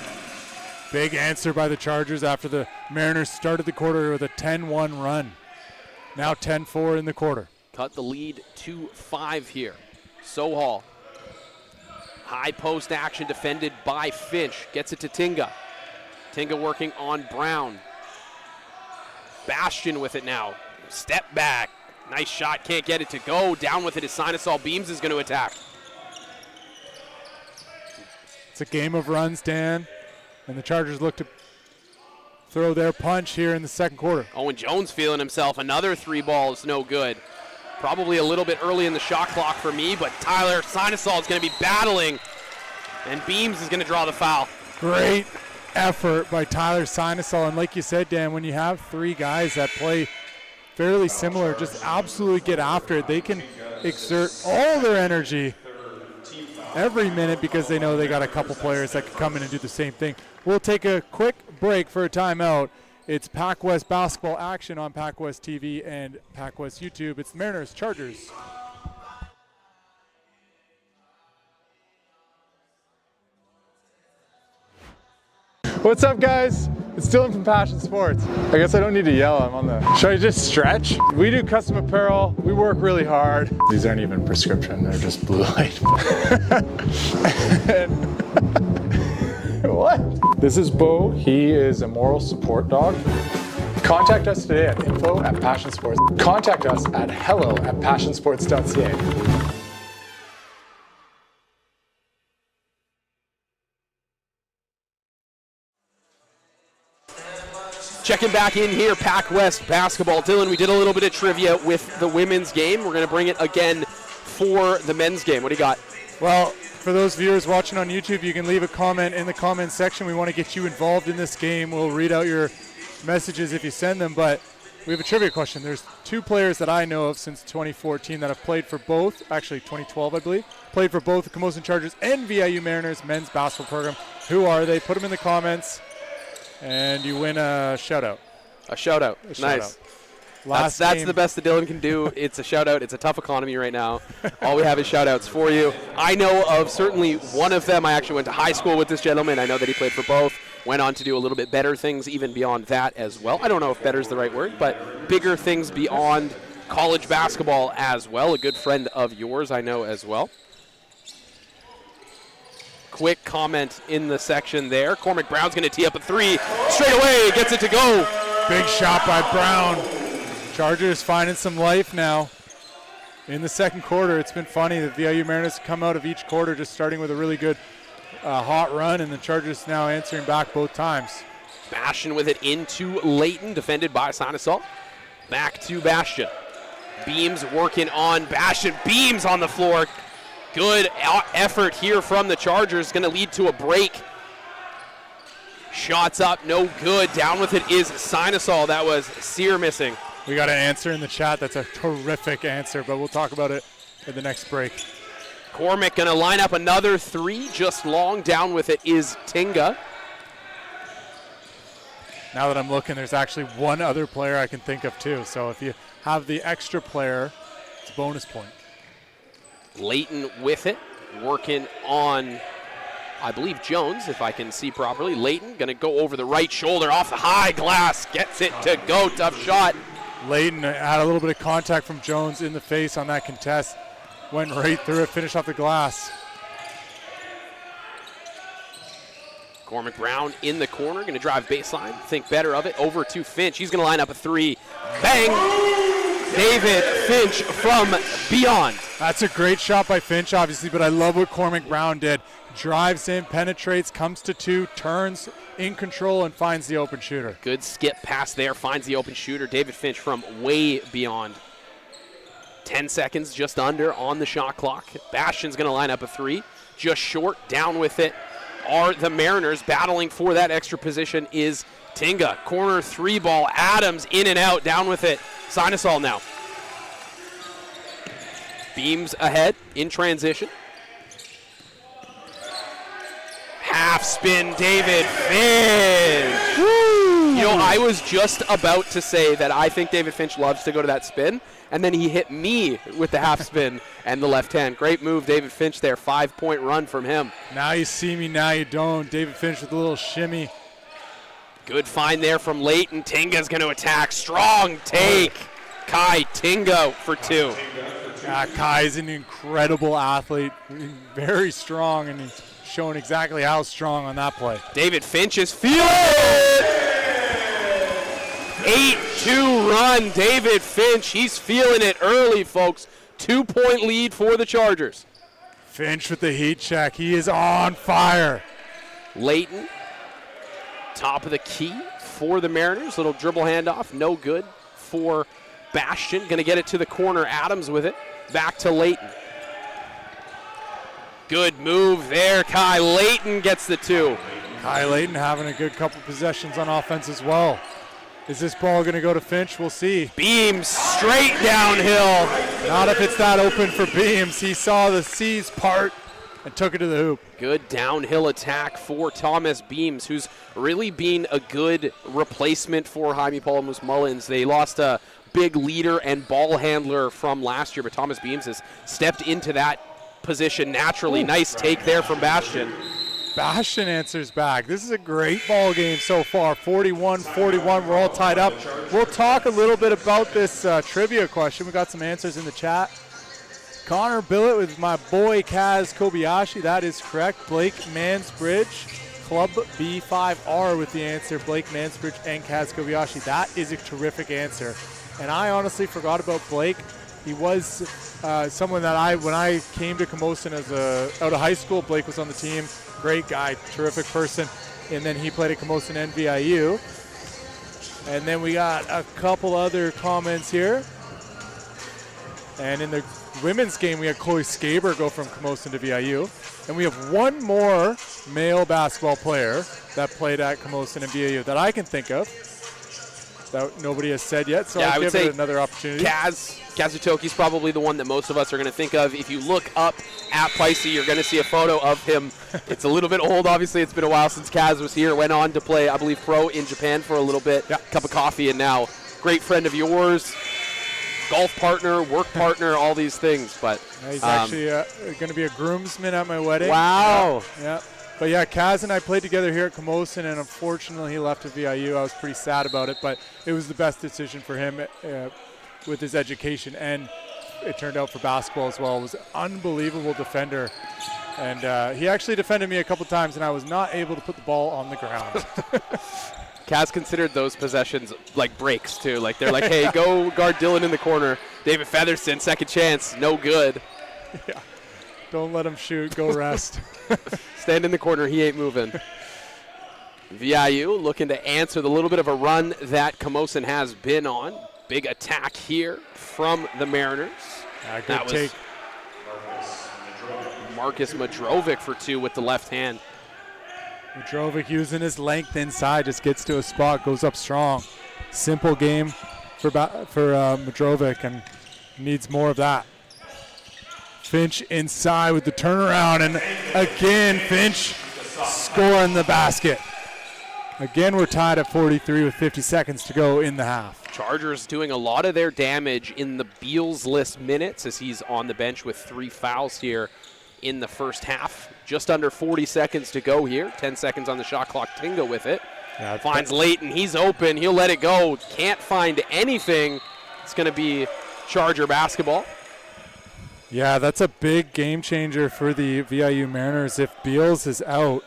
Speaker 8: Big answer by the Chargers after the Mariners started the quarter with a 10-1 run. Now 10-4 in the quarter.
Speaker 11: Cut the lead to 5 here. Sohal. High post action defended by Finch. Gets it to Tinga. Tinga working on Brown. Bastion with it now. Step back. Nice shot. Can't get it to go. Down with it is Sinusol. Beams is going to attack.
Speaker 8: It's a game of runs, Dan. And the Chargers look to throw their punch here in the second quarter.
Speaker 11: Owen Jones feeling himself. Another 3 ball is no good. Probably a little bit early in the shot clock for me, but Tyler Sinusol is going to be battling, and Beams is going to draw the foul.
Speaker 8: Great effort by Tyler Sinusol. And like you said, Dan, when you have 3 guys that play fairly similar, just absolutely get after it, they can exert all their energy every minute because they know they got a couple players that can come in and do the same thing. We'll take a quick break for a timeout. It's PACWEST basketball action on PACWEST TV and PACWEST YouTube. It's Mariners Chargers.
Speaker 5: What's up, guys? It's Dylan from Passion Sports. I guess I don't need to yell. I'm on the... Should I just stretch? We do custom apparel. We work really hard. These aren't even prescription. They're just blue light. What? This is Bo. He is a moral support dog. Contact us today at info@passionsports. Contact us at hello@passionsports.ca.
Speaker 11: Checking back in here, PACWEST basketball. Dylan, we did a little bit of trivia with the women's game. We're going to bring it again for the men's game. What do you got?
Speaker 8: Well, for those viewers watching on YouTube, you can leave a comment in the comment section. We want to get you involved in this game. We'll read out your messages if you send them, but we have a trivia question. There's 2 players that I know of since 2014 that have played for both, actually 2012 I believe, played for both the Camosun Chargers and VIU Mariners men's basketball program. Who are they? Put them in the comments and you win a shout out.
Speaker 11: A shout out. Nice. That's the best that Dylan can do. It's a shout out. It's a tough economy right now. All we have is shout outs for you. I know of certainly one of them. I actually went to high school with this gentleman. I know that he played for both. Went on to do a little bit better things even beyond that as well. I don't know if better is the right word, but bigger things beyond college basketball as well. A good friend of yours, I know as well. Quick comment in the section there. Cormac Brown's going to tee up a 3. Straight away, gets it to go.
Speaker 8: Big shot by Brown. Chargers finding some life now in the second quarter. It's been funny. The VIU Mariners come out of each quarter just starting with a really good hot run, and the Chargers now answering back both times.
Speaker 11: Bastion with it into Layton, defended by Sanasol. Back to Bastion. Beams working on Bastion. Beams on the floor. Good effort here from the Chargers. Going to lead to a break. Shots up, no good. Down with it is Sinusol. That was Sear missing.
Speaker 8: We got an answer in the chat. That's a terrific answer, but we'll talk about it in the next break.
Speaker 11: Cormac going to line up another 3, just long. Down with it is Tinga.
Speaker 8: Now that I'm looking, there's actually one other player I can think of too. So if you have the extra player, it's a bonus point.
Speaker 11: Layton with it, working on, I believe, Jones, if I can see properly. Layton going to go over the right shoulder, off the high glass, gets it to go. Tough shot.
Speaker 8: Layton had a little bit of contact from Jones in the face on that contest. Went right through it, finished off the glass.
Speaker 11: Cormac Brown in the corner, going to drive baseline, think better of it, over to Finch. He's going to line up a 3. Bang! David Finch from beyond.
Speaker 8: That's a great shot by Finch, obviously, but I love what Cormac Brown did. Drives in, penetrates, comes to 2, turns in control, and finds the open shooter.
Speaker 11: Good skip pass there, finds the open shooter. David Finch from way beyond. 10 seconds just under on the shot clock. Bastian's going to line up a 3. Just short, down with it are the Mariners. Battling for that extra position is Tinga. Corner 3 ball, Adams in and out, down with it. Sinosol now. Beams ahead in transition. Half spin, David Finch. Woo! You know, I was just about to say that I think David Finch loves to go to that spin, and then he hit me with the half spin and the left hand. Great move, David Finch there. 5-point run from him.
Speaker 8: Now you see me, now you don't. David Finch with a little shimmy.
Speaker 11: Good find there from Leighton. Tinga's going to attack. Strong take. Kai Tinga for 2.
Speaker 8: Yeah, Kai's an incredible athlete. Very strong, and he's showing exactly how strong on that play.
Speaker 11: David Finch is feeling it. 8-2 run, David Finch. He's feeling it early, folks. 2-point lead for the Chargers.
Speaker 8: Finch with the heat check. He is on fire.
Speaker 11: Leighton, top of the key for the Mariners. Little dribble handoff, no good for Bastian. Going to get it to the corner. Adams with it. Back to Leighton. Good move there. Kai Leighton gets the 2.
Speaker 8: Kai Leighton having a good couple possessions on offense as well. Is this ball going to go to Finch? We'll see.
Speaker 11: Beams straight downhill.
Speaker 8: Not if it's that open for Beams. He saw the C's part and took it to the hoop.
Speaker 11: Good downhill attack for Thomas Beams, who's really been a good replacement for Jaime Palomus Mullins. They lost a big leader and ball handler from last year, but Thomas Beams has stepped into that position naturally. Ooh. Nice take there from Bastian.
Speaker 8: Bastian answers back. This is a great ball game so far. 41-41. We're all tied up. We'll talk a little bit about this trivia question. We got some answers in the chat. Connor Billett with my boy Kaz Kobayashi. That is correct. Blake Mansbridge, Club B5R with the answer. Blake Mansbridge and Kaz Kobayashi. That is a terrific answer. And I honestly forgot about Blake. He was someone that when I came to Camosun out of high school, Blake was on the team. Great guy, terrific person. And then he played at Camosun and VIU. And then we got a couple other comments here. And in the women's game, we had Chloe Skaber go from Camosun to VIU. And we have one more male basketball player that played at Camosun and VIU that I can think of that nobody has said yet, so yeah, I'll give it another opportunity.
Speaker 11: Kazutoki's probably the one that most of us are going to think of. If you look up at Picey, you're going to see a photo of him. It's a little bit old, obviously. It's been a while since Kaz was here. Went on to play, I believe, pro in Japan for a little bit. Yeah. Cup of coffee, and now great friend of yours, golf partner, work partner, all these things. But
Speaker 8: yeah, he's actually going to be a groomsman at my wedding.
Speaker 11: Wow.
Speaker 8: Yeah. But yeah, Kaz and I played together here at Camosun, and unfortunately he left to VIU. I was pretty sad about it, but it was the best decision for him with his education, and it turned out for basketball as well. He was an unbelievable defender, and he actually defended me a couple times, and I was not able to put the ball on the ground.
Speaker 11: Kaz considered those possessions like breaks, too. Like they're like, hey, go guard Dylan in the corner. David Featherston, second chance, no good.
Speaker 8: Yeah. Don't let him shoot, go rest.
Speaker 11: Stand in the corner, he ain't moving. VIU looking to answer the little bit of a run that Camosun has been on. Big attack here from the Mariners.
Speaker 8: Good that take.
Speaker 11: Marcus Madrovic for 2 with the left hand.
Speaker 8: Madrovic using his length inside, just gets to a spot, goes up strong. Simple game for Madrovic, and needs more of that. Finch inside with the turnaround, and again Finch scoring the basket. Again, we're tied at 43 with 50 seconds to go in the half.
Speaker 11: Chargers doing a lot of their damage in the Beals-less minutes as he's on the bench with 3 fouls here in the first half. Just under 40 seconds to go here. 10 seconds on the shot clock. Tinga with it. Yeah, finds Leighton. He's open. He'll let it go. Can't find anything. It's going to be Charger basketball.
Speaker 8: Yeah, that's a big game changer for the VIU Mariners. If Beals is out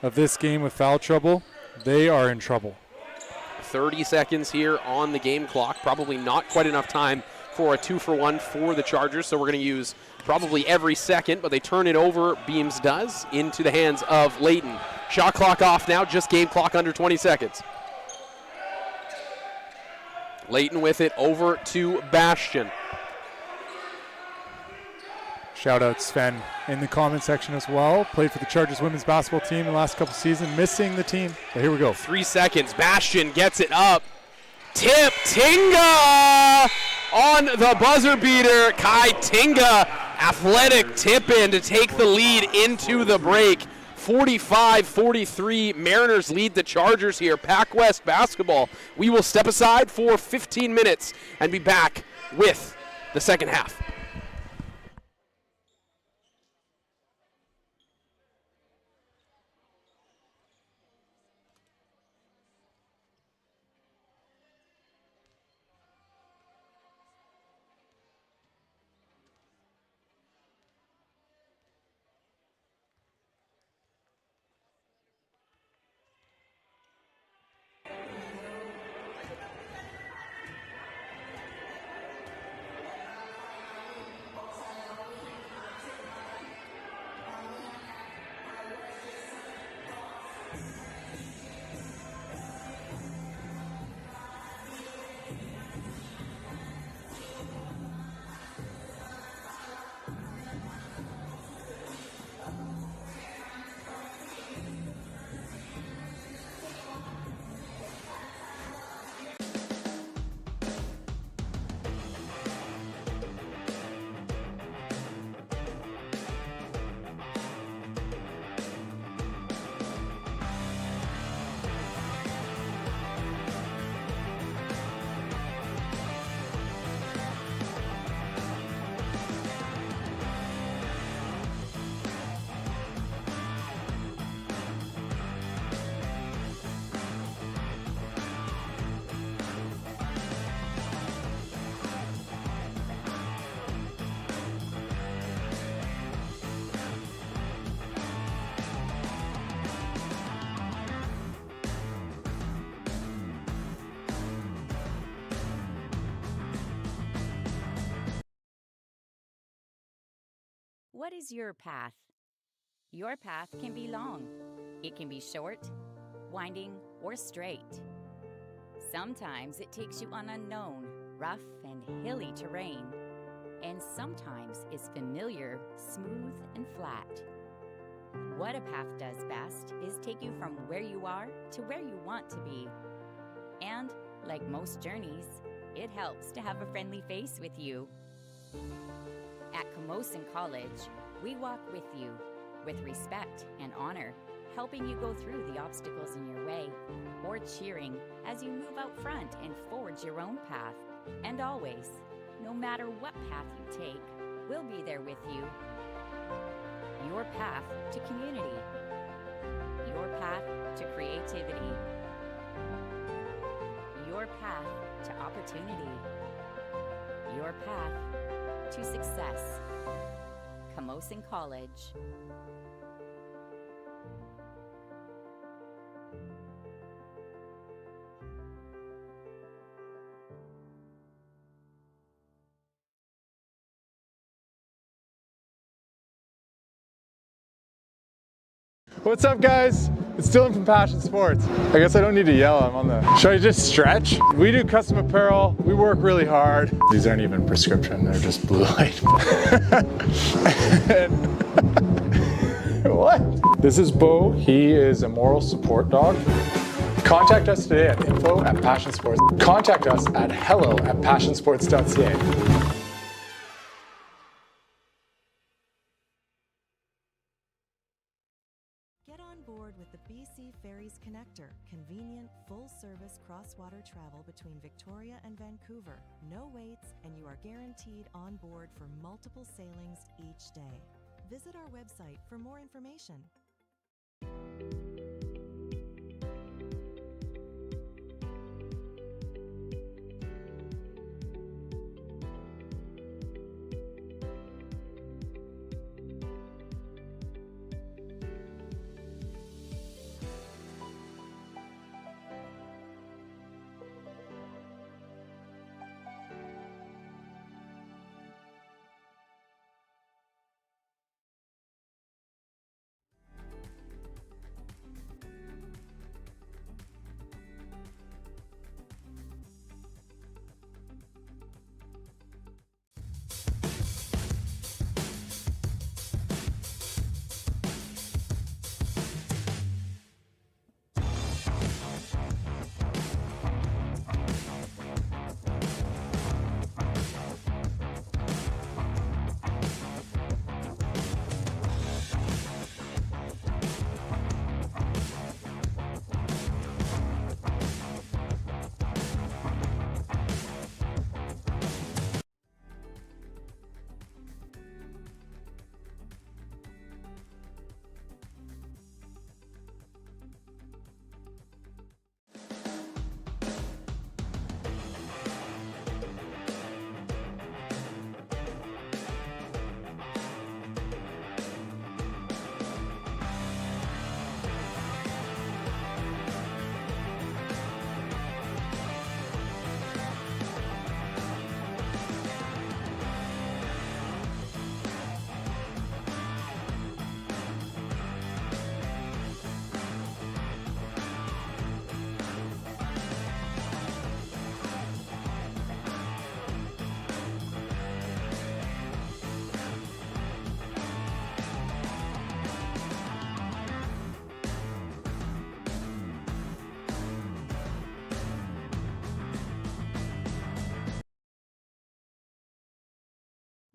Speaker 8: of this game with foul trouble, they are in trouble.
Speaker 11: 30 seconds here on the game clock. Probably not quite enough time for a 2-for-1 for the Chargers, so we're going to use probably every second, but they turn it over, Beams does, into the hands of Layton. Shot clock off now, just game clock under 20 seconds. Layton with it over to Bastion.
Speaker 8: Shout out Sven in the comment section as well. Played for the Chargers women's basketball team in the last couple seasons, missing the team. But here we go.
Speaker 11: 3 seconds. Bastion gets it up. Tip Tinga on the buzzer beater. Kai Tinga, athletic tip in to take the lead into the break. 45-43. Mariners lead the Chargers here. PACWEST basketball. We will step aside for 15 minutes and be back with the second half.
Speaker 13: What is your path? Your path can be long. It can be short, winding, or straight. Sometimes it takes you on unknown, rough, and hilly terrain. And sometimes it's familiar, smooth, and flat. What a path does best is take you from where you are to where you want to be. And, like most journeys, it helps to have a friendly face with you. At Camosun College, we walk with you, with respect and honor, helping you go through the obstacles in your way, or cheering as you move out front and forge your own path. And always, no matter what path you take, we'll be there with you. Your path to community. Your path to creativity. Your path to opportunity. Your path to success. Camosun College.
Speaker 5: What's up, guys? It's Dylan from Passion Sports. I guess I don't need to yell, I'm on the... Should I just stretch? We do custom apparel, we work really hard. These aren't even prescription, they're just blue light. What? This is Bo, he is a moral support dog. Contact us today at info@passionsports. Contact us at hello@passionsports.ca.
Speaker 12: Get on board with the BC Ferries Connector, convenient, full-service cross-water travel between Victoria and Vancouver. No waits, and you are guaranteed on board for multiple sailings each day. Visit our website for more information.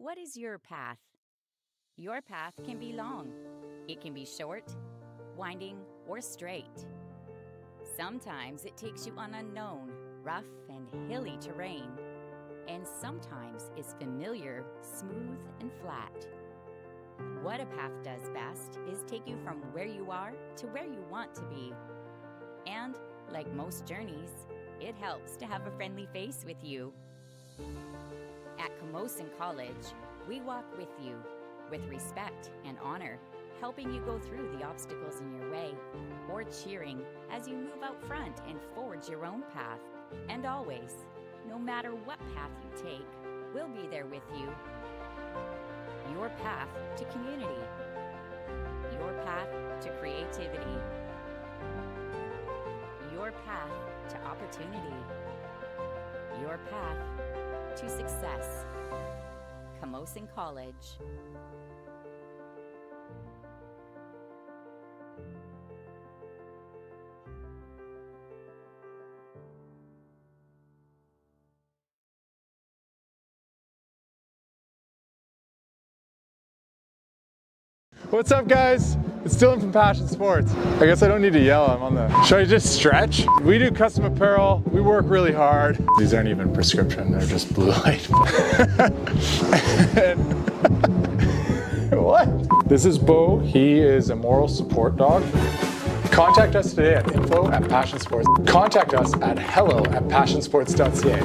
Speaker 13: What is your path? Your path can be long. It can be short, winding, or straight. Sometimes it takes you on unknown, rough, and hilly terrain. And sometimes it's familiar, smooth, and flat. What a path does best is take you from where you are to where you want to be. And, like most journeys, it helps to have a friendly face with you. At Camosun College, we walk with you, with respect and honor, helping you go through the obstacles in your way, or cheering as you move out front and forge your own path. And always, no matter what path you take, we'll be there with you. Your path to community. Your path to creativity. Your path to opportunity. Your path to success. Camosun College.
Speaker 5: What's up, guys? It's Dylan from Passion Sports. I guess I don't need to yell, I'm on the... Should I just stretch? We do custom apparel, we work really hard. These aren't even prescription, they're just blue light. What? This is Bo, he is a moral support dog. Contact us today at info@passionsports. Contact us at hello@passionsports.ca.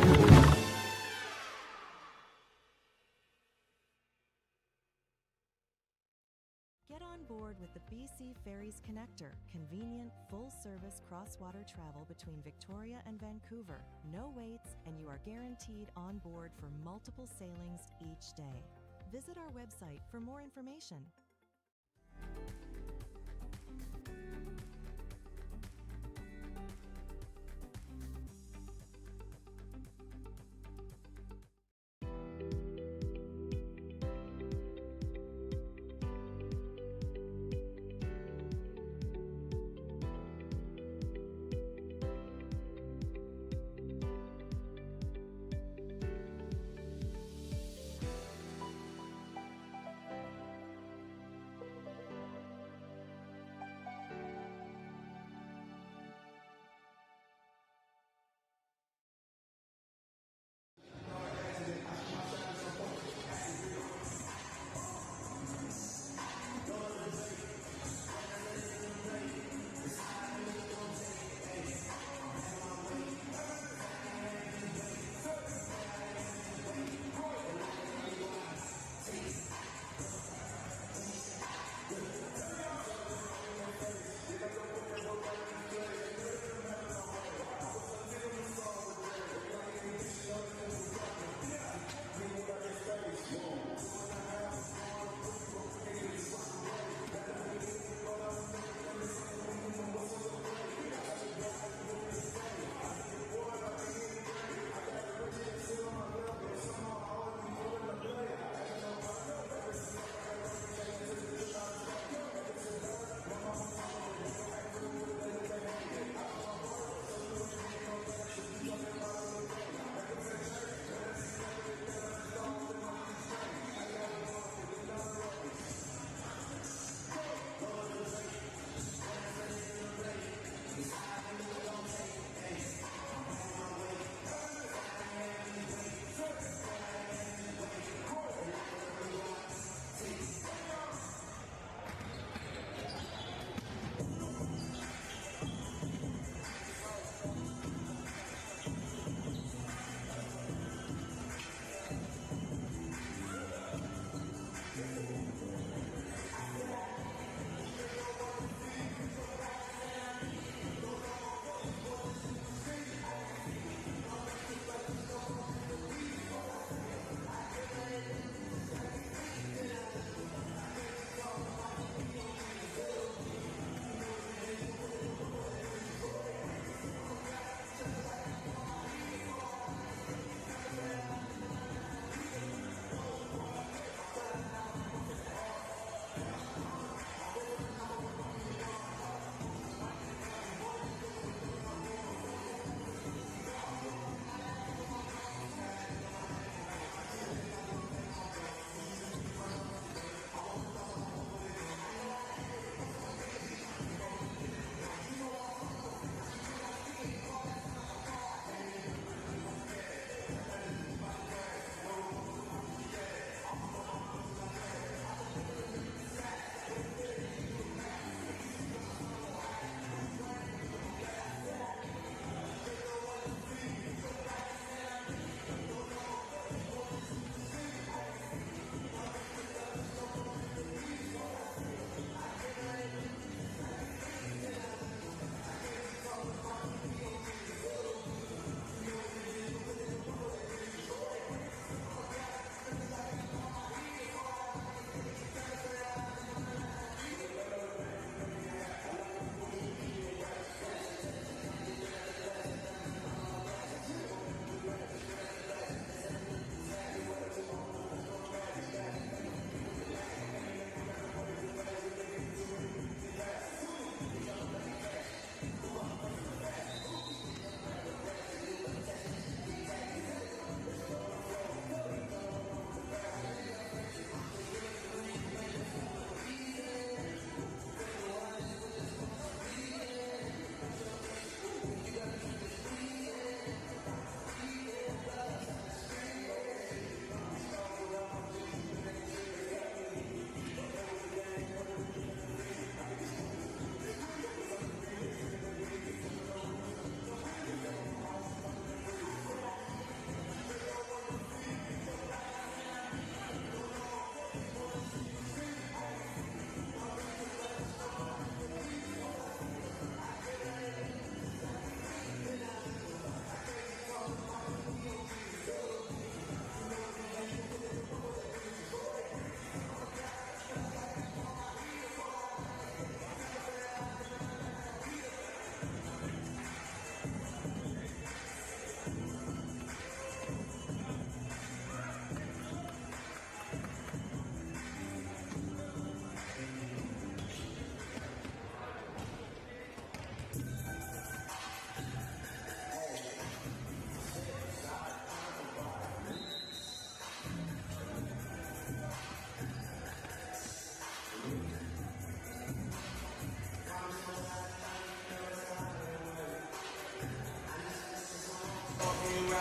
Speaker 12: Get on board with the BC Ferries Connector, convenient, full-service cross-water travel between Victoria and Vancouver. No waits, and you are guaranteed on board for multiple sailings each day. Visit our website for more information.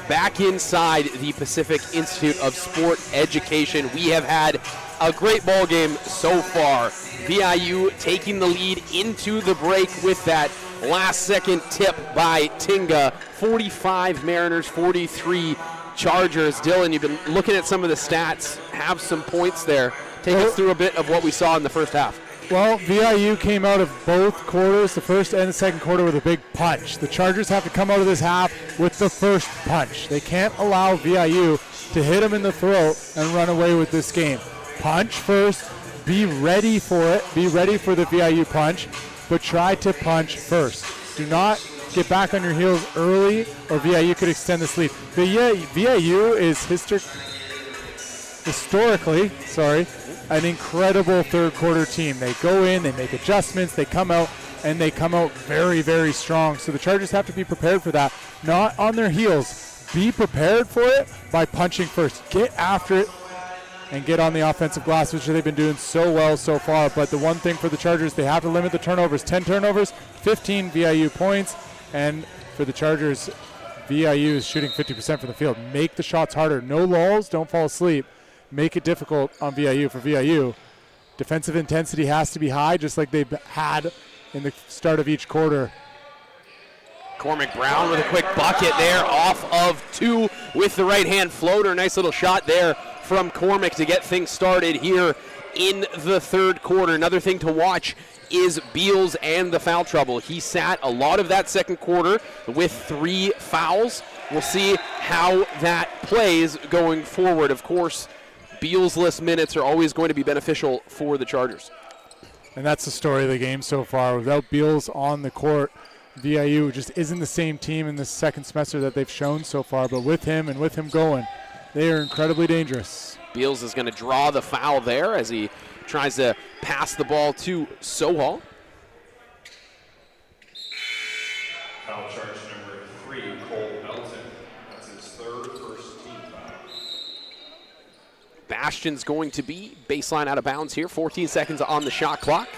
Speaker 11: back inside the Pacific Institute of Sport Education. We have had a great ball game so far. VIU taking the lead into the break with that last-second tip by Tinga. 45 Mariners, 43 Chargers. Dylan, you've been looking at some of the stats, have some points there. Take us through a bit of what we saw in the first half.
Speaker 8: Well, VIU came out of both quarters, the first and the second quarter, with a big punch. The Chargers have to come out of this half with the first punch. They can't allow VIU to hit them in the throat and run away with this game. Punch first, be ready for it, be ready for the VIU punch, but try to punch first. Do not get back on your heels early, or VIU could extend this lead. VIU is historically, an incredible third quarter team. They go in, they make adjustments, they come out, and they come out very, very strong. So the Chargers have to be prepared for that. Not on their heels. Be prepared for it by punching first. Get after it and get on the offensive glass, which they've been doing so well so far. But the one thing for the Chargers, they have to limit the turnovers. 10 turnovers, 15 VIU points. And for the Chargers, VIU is shooting 50% from the field. Make the shots harder. No lulls, don't fall asleep. Make it difficult on VIU. For VIU, defensive intensity has to be high, just like they've had in the start of each quarter.
Speaker 11: Cormac Brown with a quick bucket there off of two with the right-hand floater. Nice little shot there from Cormac to get things started here in the third quarter. Another thing to watch is Beals and the foul trouble. He sat a lot of that second quarter with 3 fouls. We'll see how that plays going forward. Of course, Beals-less minutes are always going to be beneficial for the Chargers.
Speaker 8: And that's the story of the game so far. Without Beals on the court, VIU just isn't the same team in this second semester that they've shown so far. But with him and with him going, they are incredibly dangerous.
Speaker 11: Beals is going to draw the foul there as he tries to pass the ball to Sohal.
Speaker 10: Foul charge number 3, Cole Belton. That's his third first team foul.
Speaker 11: Bastion's going to be baseline out of bounds here. 14 seconds on the shot clock.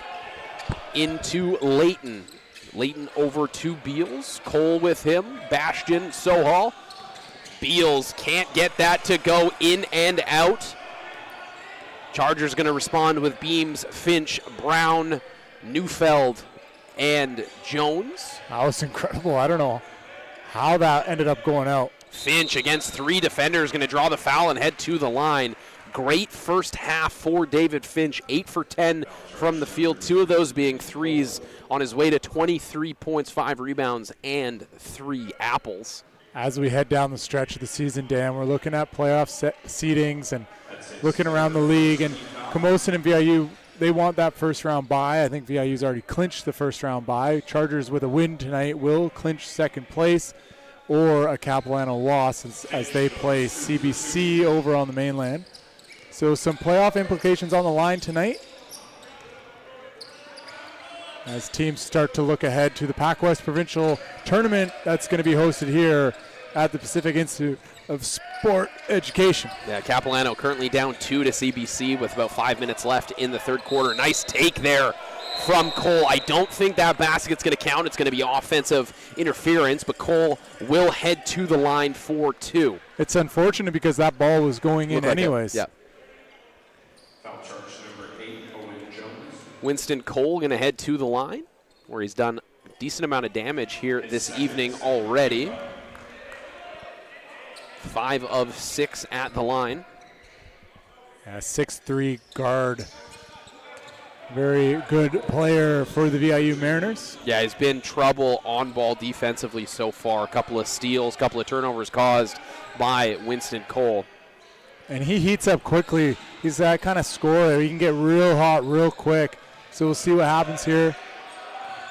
Speaker 11: Into Layton. Layton over to Beals. Cole with him. Bastion, Sohal. Beals can't get that to go in and out. Chargers going to respond with Beams, Finch, Brown, Neufeld, and Jones.
Speaker 8: That was incredible. I don't know how that ended up going out.
Speaker 11: Finch against 3 defenders, going to draw the foul and head to the line. Great first half for David Finch. 8 for 10 from the field, 2 of those being threes, on his way to 23 points, 5 rebounds, and 3 apples.
Speaker 8: As we head down the stretch of the season, Dan, we're looking at playoff seedings and looking around the league. And Camosun and VIU, they want that first-round bye. I think VIU's already clinched the first-round bye. Chargers with a win tonight will clinch second place, or a Capilano loss as they play CBC over on the mainland. So some playoff implications on the line tonight as teams start to look ahead to the PACWEST Provincial Tournament that's going to be hosted here at the Pacific Institute of Sport Education.
Speaker 11: Yeah, Capilano currently down 2 to CBC with about 5 minutes left in the third quarter. Nice take there from Cole. I don't think that basket's going to count. It's going to be offensive interference, but Cole will head to the line for 2.
Speaker 8: It's unfortunate because that ball was going in anyways.
Speaker 11: Yeah.
Speaker 10: Foul charge number 8, Owen Jones.
Speaker 11: Winston Cole going to head to the line, where he's done a decent amount of damage here this evening already. 5 of 6 at the line.
Speaker 8: Yeah, 6'3" guard. Very good player for the VIU Mariners.
Speaker 11: Yeah, he's been trouble on ball defensively so far. A couple of steals, a couple of turnovers caused by Winston Cole.
Speaker 8: And he heats up quickly. He's that kind of scorer. He can get real hot real quick. So we'll see what happens here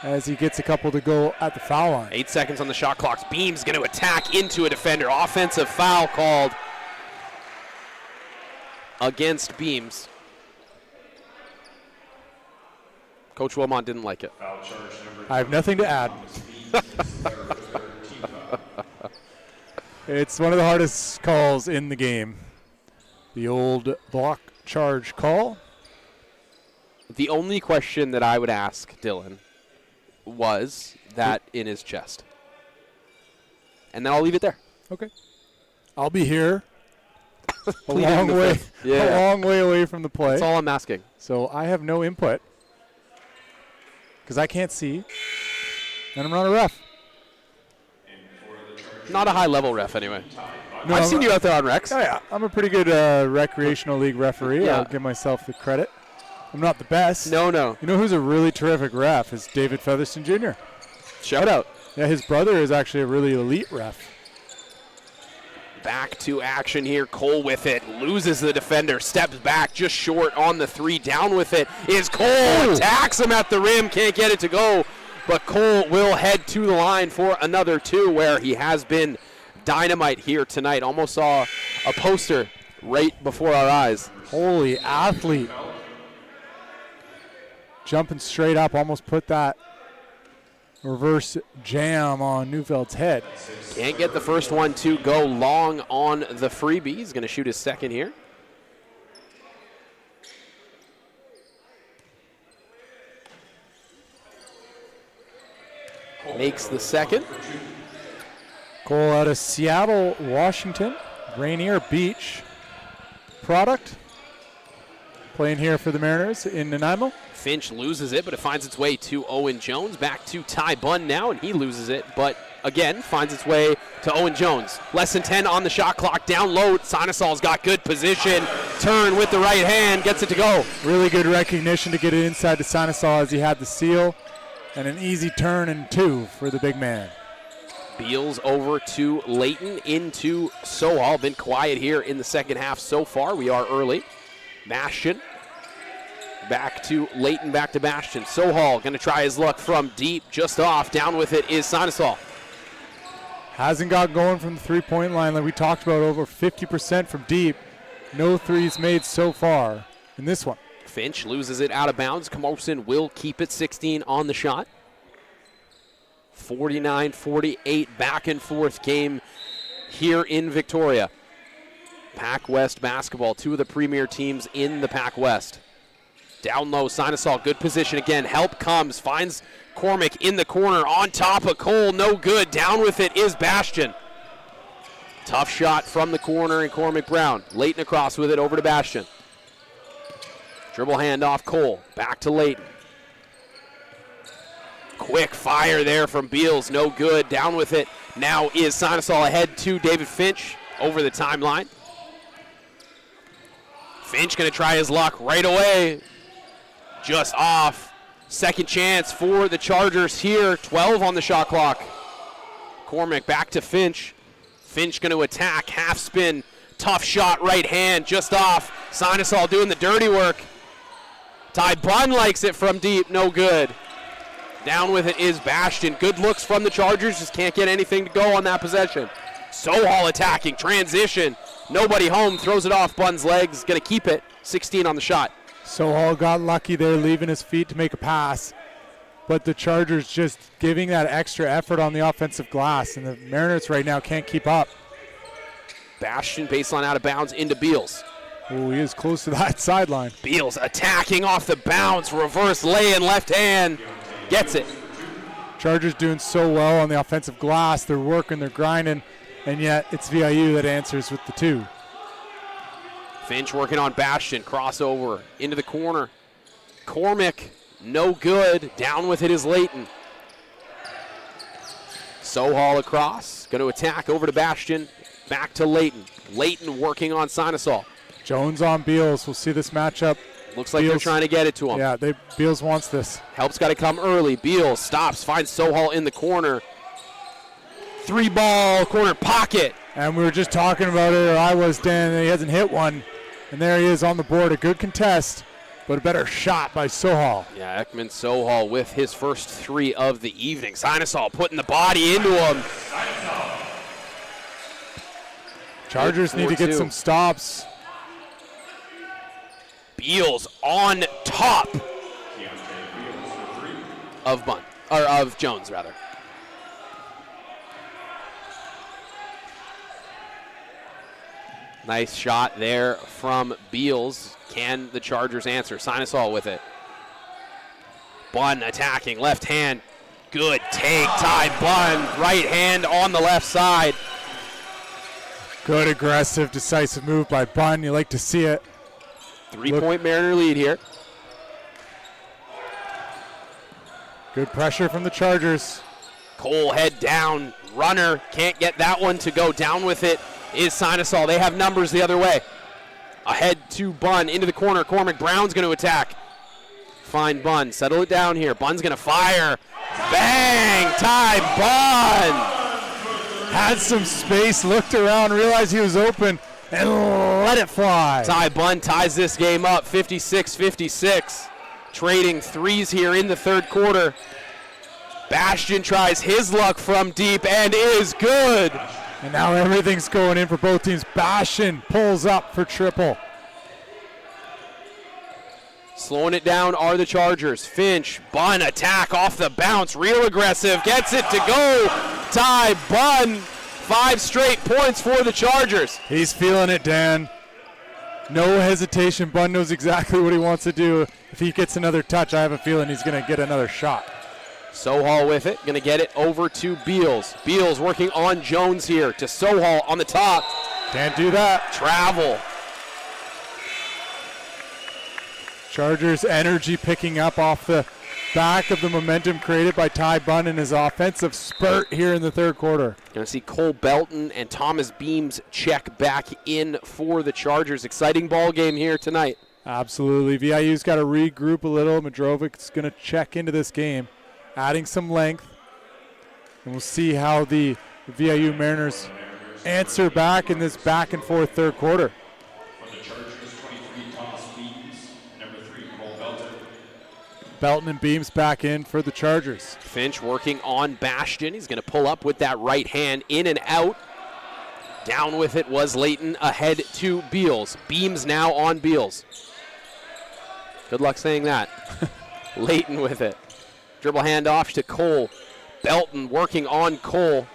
Speaker 8: as he gets a couple to go at the foul line.
Speaker 11: 8 seconds on the shot clock. Beam's going to attack into a defender. Offensive foul called against Beams. Coach Wilmot didn't like it.
Speaker 8: I have nothing to add. It's one of the hardest calls in the game. The old block charge call.
Speaker 11: The only question that I would ask Dylan was that in his chest. And then I'll leave it there.
Speaker 8: Okay. I'll be here a
Speaker 11: Pleading
Speaker 8: long
Speaker 11: the
Speaker 8: way,
Speaker 11: fifth. Yeah.
Speaker 8: a long way away from the play.
Speaker 11: That's all I'm asking.
Speaker 8: So I have no input because I can't see, and I'm not a ref.
Speaker 11: Not a high-level ref, anyway.
Speaker 8: No,
Speaker 11: I've seen you out there on Rex.
Speaker 8: Oh, yeah. I'm a pretty good recreational league referee.
Speaker 11: Yeah.
Speaker 8: I'll give myself the credit. I'm not the best.
Speaker 11: No.
Speaker 8: You know who's a really terrific ref is David Featherston Jr.
Speaker 11: Shout out.
Speaker 8: Yeah, his brother is actually a really elite ref.
Speaker 11: Back to action here. Cole with it. Loses the defender. Steps back just short on the 3. Down with it is Cole. Attacks him at the rim. Can't get it to go. But Cole will head to the line for another 2 where he has been dynamite here tonight. Almost saw a poster right before our eyes.
Speaker 8: Holy athlete. Jumping straight up. Almost put that reverse jam on Neufeld's head.
Speaker 11: Can't get the first one to go long on the freebie. He's going to shoot his second here. Makes the second.
Speaker 8: Cole out of Seattle, Washington. Rainier Beach product. Playing here for the Mariners in Nanaimo.
Speaker 11: Finch loses it, but it finds its way to Owen Jones. Back to Ty Bunn now, and he loses it, but again finds its way to Owen Jones. Less than 10 on the shot clock. Down low, Sinasol's got good position. Turn with the right hand, gets it to go.
Speaker 8: Really good recognition to get it inside to Sinasol as he had the seal. And an easy turn and 2 for the big man.
Speaker 11: Beals over to Layton into Sohal. Been quiet here in the second half so far. We are early. Bastion. Back to Layton, back to Bastion. Sohal going to try his luck from deep, just off. Down with it is Sinasol.
Speaker 8: Hasn't got going from the three-point line like we talked about, over 50% from deep. No threes made so far in this one.
Speaker 11: Finch loses it out of bounds. Camosun will keep it 16 on the shot. 49-48 back and forth game here in Victoria. PACWEST basketball, 2 of the premier teams in the PACWEST. Down low, Sinasol, good position again. Help comes, finds Cormick in the corner, on top of Cole, no good. Down with it is Bastion. Tough shot from the corner and Cormick Brown. Layton across with it over to Bastion. Dribble handoff, Cole, back to Layton. Quick fire there from Beals, no good. Down with it now is Sinasol, ahead to David Finch over the timeline. Finch going to try his luck right away. Just off. Second chance for the Chargers here. 12 on the shot clock. Cormick back to Finch. Finch going to attack. Half spin. Tough shot. Right hand. Just off. Sinasol doing the dirty work. Ty Bunn likes it from deep. No good. Down with it is Bastion. Good looks from the Chargers. Just can't get anything to go on that possession. Sohal attacking. Transition. Nobody home. Throws it off Bunn's legs. Going to keep it. 16 on the shot.
Speaker 8: Sohal got lucky there, leaving his feet to make a pass. But the Chargers just giving that extra effort on the offensive glass, and the Mariners right now can't keep up.
Speaker 11: Bastion baseline out of bounds into Beals.
Speaker 8: Oh, he is close to that sideline.
Speaker 11: Beals attacking off the bounce. Reverse lay in left hand. Gets it.
Speaker 8: Chargers doing so well on the offensive glass. They're working, they're grinding, and yet it's VIU that answers with the 2.
Speaker 11: Finch working on Bastion. Crossover into the corner. Cormick, no good. Down with it is Layton. Sohal across. Going to attack over to Bastion. Back to Layton. Layton working on Sinasol.
Speaker 8: Jones on Beals. We'll see this matchup.
Speaker 11: Looks like Beals, they're trying to get it to him.
Speaker 8: Yeah, Beals wants this.
Speaker 11: Help's got to come early. Beals stops, finds Sohal in the corner. 3-ball corner pocket.
Speaker 8: And we were just talking about it, or I was, Dan, he hasn't hit one. And there he is on the board. A good contest, but a better shot by Sohal.
Speaker 11: Yeah, Ekman Sohal with his first 3 of the evening. Sinasol putting the body into him.
Speaker 8: Chargers need to get some stops.
Speaker 11: Beals on top of Bunn, or of Jones rather. Nice shot there from Beals. Can the Chargers answer? Sinasol with it. Bunn attacking, left hand. Good take, Ty Bunn. Right hand on the left side.
Speaker 8: Good aggressive, decisive move by Bunn. You like to see it.
Speaker 11: 3-point Mariner lead here.
Speaker 8: Good pressure from the Chargers.
Speaker 11: Cole head down, runner, can't get that one to go. Down with it is Sinosol. They have numbers the other way. Ahead to Bunn, into the corner. Cormac Brown's going to attack. Find Bunn, settle it down here. Bunn's going to fire. Bang! Ty Bunn!
Speaker 8: Had some space, looked around, realized he was open, and let it fly.
Speaker 11: Ty Bunn ties this game up, 56-56. Trading threes here in the third quarter. Bastion tries his luck from deep and is good.
Speaker 8: And now everything's going in for both teams. Bastion pulls up for triple.
Speaker 11: Slowing it down are the Chargers. Finch, Bunn, attack off the bounce, real aggressive, gets it to go. Ty Bunn, 5 straight points for the Chargers.
Speaker 8: He's feeling it, Dan. No hesitation. Bunn knows exactly what he wants to do. If he gets another touch, I have a feeling he's going to get another shot.
Speaker 11: Sohal with it, going to get it over to Beals. Beals working on Jones here to Sohal on the top.
Speaker 8: Can't do that.
Speaker 11: Travel.
Speaker 8: Chargers energy picking up off the back of the momentum created by Ty Bunn in his offensive spurt here in the third quarter.
Speaker 11: Going to see Cole Belton and Thomas Beams check back in for the Chargers. Exciting ball game here tonight.
Speaker 8: Absolutely. VIU's got to regroup a little. Madrovic's going to check into this game, adding some length. And we'll see how the VIU Mariners answer back in this back and forth third quarter. Belton and Beams back in for the Chargers.
Speaker 11: Finch working on Bastion. He's going to pull up with that right hand, in and out. Down with it was Layton, ahead to Beals. Beams now on Beals. Good luck saying that. Layton with it. Dribble handoff to Cole. Belton working on Cole.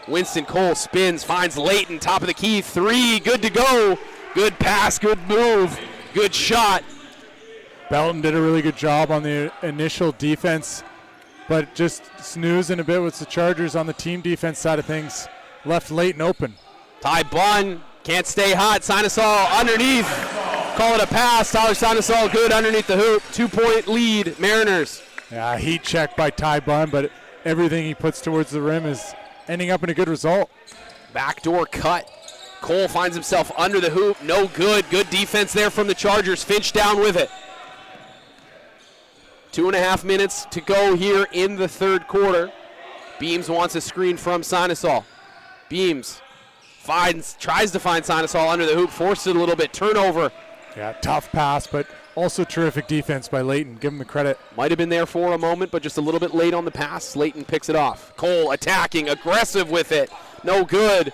Speaker 11: Winston Cole spins, finds Layton, top of the key, 3, good to go. Good pass, good move, good shot.
Speaker 8: Belton did a really good job on the initial defense, but just snoozing a bit with the Chargers on the team defense side of things. Left Layton open.
Speaker 11: Ty Bunn can't stay hot. Sinosol underneath. Call it a pass. Tyler Sinosol good underneath the hoop. 2-point lead, Mariners.
Speaker 8: Yeah, heat check by Ty Bunn, but everything he puts towards the rim is ending up in a good result.
Speaker 11: Backdoor cut. Cole finds himself under the hoop. No good. Good defense there from the Chargers. Finch down with it. 2.5 minutes to go here in the third quarter. Beams wants a screen from Sinosol. Beams tries to find Sinosol under the hoop, forced it a little bit. Turnover.
Speaker 8: Yeah, tough pass, but also terrific defense by Layton. Give him the credit.
Speaker 11: Might have been there for a moment, but just a little bit late on the pass. Layton picks it off. Cole attacking, aggressive with it. No good.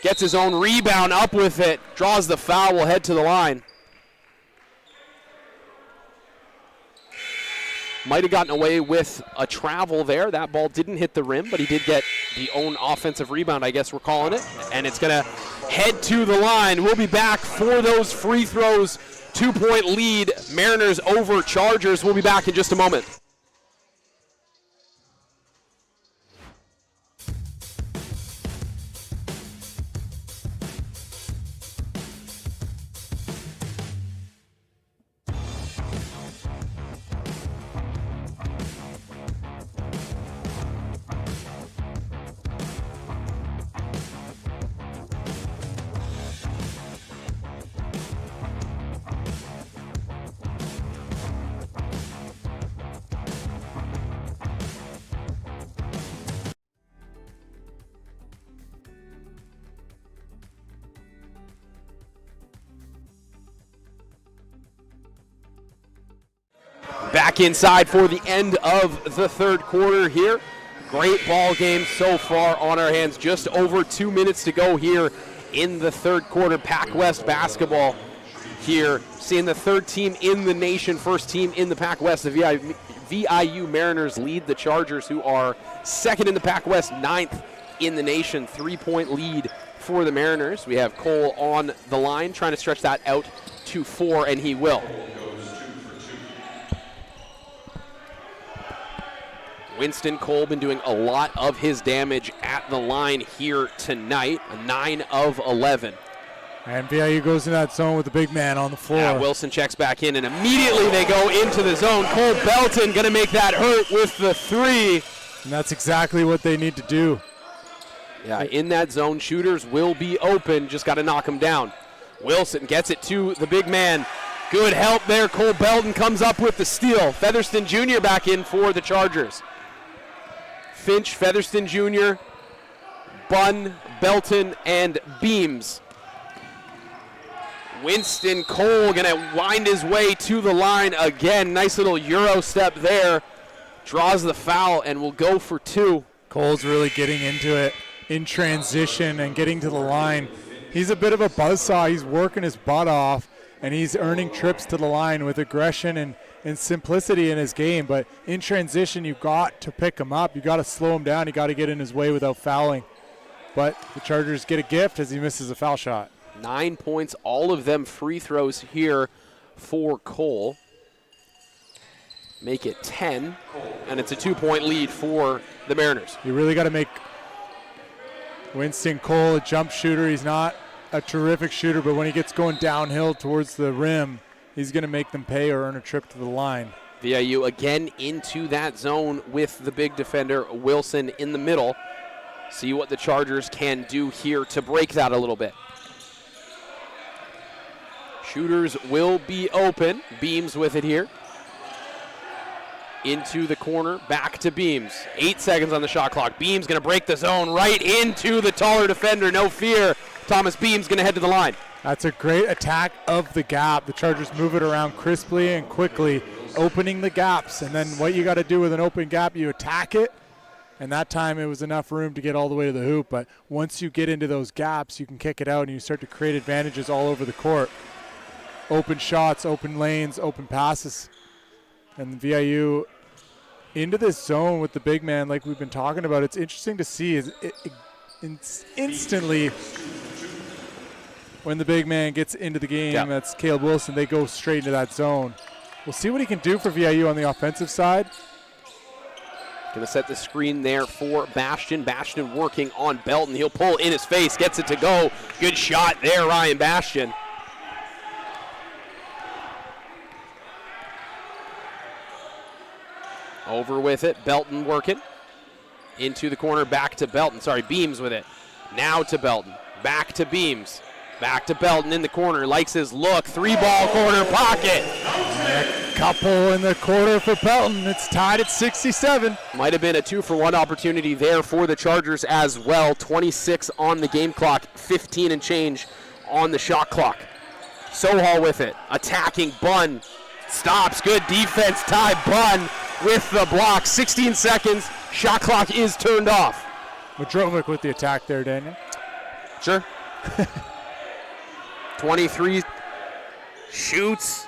Speaker 11: Gets his own rebound up with it. Draws the foul, will head to the line. Might have gotten away with a travel there. That ball didn't hit the rim, but he did get the own offensive rebound, I guess we're calling it. And it's going to head to the line. We'll be back for those free throws. 2-point lead, Mariners over Chargers. We'll be back in just a moment. Back inside for the end of the third quarter here. Great ball game so far on our hands. Just over 2 minutes to go here in the third quarter. PACWEST basketball here. Seeing the third team in the nation, first team in the PACWEST. The VIU Mariners lead the Chargers, who are second in the PACWEST, 9th in the nation. 3-point lead for the Mariners. We have Cole on the line, trying to stretch that out to 4, and he will. Winston Cole been doing a lot of his damage at the line here tonight, a 9 of 11.
Speaker 8: And VIU goes in that zone with the big man on the floor.
Speaker 11: Yeah, Wilson checks back in, and immediately they go into the zone. Cole Belton going to make that hurt with the 3.
Speaker 8: And that's exactly what they need to do.
Speaker 11: Yeah, in that zone, shooters will be open, just got to knock them down. Wilson gets it to the big man. Good help there. Cole Belton comes up with the steal. Featherston Jr. back in for the Chargers. Finch, Featherston Jr., Bunn, Belton, and Beams. Winston Cole going to wind his way to the line again. Nice little Euro step there. Draws the foul and will go for 2.
Speaker 8: Cole's really getting into it in transition and getting to the line. He's a bit of a buzzsaw. He's working his butt off, and he's earning trips to the line with aggression and simplicity in his game. But in transition, you've got to pick him up. You've got to slow him down. You got to get in his way without fouling. But the Chargers get a gift as he misses a foul shot.
Speaker 11: 9 points, all of them free throws here for Cole. Make it 10, and it's a 2-point lead for the Mariners.
Speaker 8: You really got to make Winston Cole a jump shooter. He's not a terrific shooter, but when he gets going downhill towards the rim, he's going to make them pay or earn a trip to the line.
Speaker 11: VIU again into that zone with the big defender, Wilson, in the middle. See what the Chargers can do here to break that a little bit. Shooters will be open. Beams with it here. Into the corner, back to Beams. 8 seconds on the shot clock. Beams going to break the zone right into the taller defender. No fear. Thomas Beams going to head to the line.
Speaker 8: That's a great attack of the gap. The Chargers move it around crisply and quickly, opening the gaps. And then what you got to do with an open gap, you attack it. And that time it was enough room to get all the way to the hoop. But once you get into those gaps, you can kick it out and you start to create advantages all over the court. Open shots, open lanes, open passes. And VIU into this zone with the big man like we've been talking about. It's interesting to see instantly when the big man gets into the game, that's Caleb Wilson, they go straight into that zone. We'll see what he can do for VIU on the offensive side.
Speaker 11: Going to set the screen there for Bastian. Bastian working on Belton. He'll pull in his face, gets it to go. Good shot there, Ryan Bastian. Over with it, Belton working. Into the corner, back to Belton. Sorry, Beams with it. Now to Belton. Back to Beams. Back to Belton in the corner. Likes his look. 3-ball corner pocket.
Speaker 8: A couple in the quarter for Belton. It's tied at 67.
Speaker 11: Might have been a 2-for-1 opportunity there for the Chargers as well. 26 on the game clock. 15 and change on the shot clock. Sohal with it. Attacking Bunn. Stops. Good defense. Ty Bunn with the block. 16 seconds. Shot clock is turned off.
Speaker 8: Mitrovic with the attack there, Daniel.
Speaker 11: Sure. 23 shoots.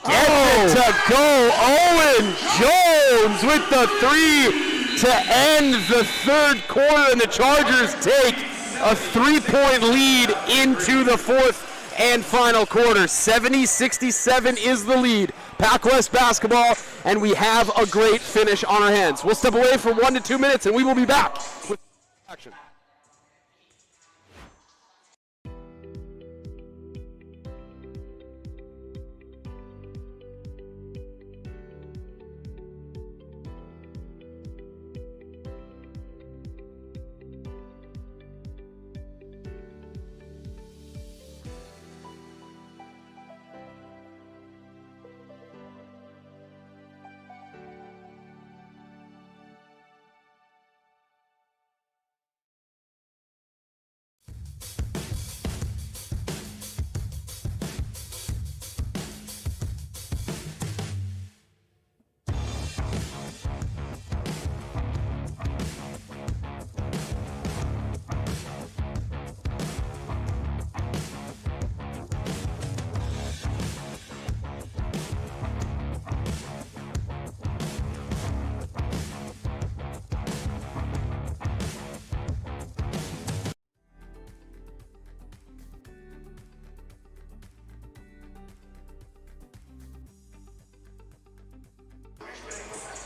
Speaker 11: Gets it to go. Owen Jones with the 3 to end the third quarter, and the Chargers take a 3-point lead into the fourth and final quarter. 70-67 is the lead. PACWEST basketball, and we have a great finish on our hands. We'll step away for 1 to 2 minutes, and we will be back with action.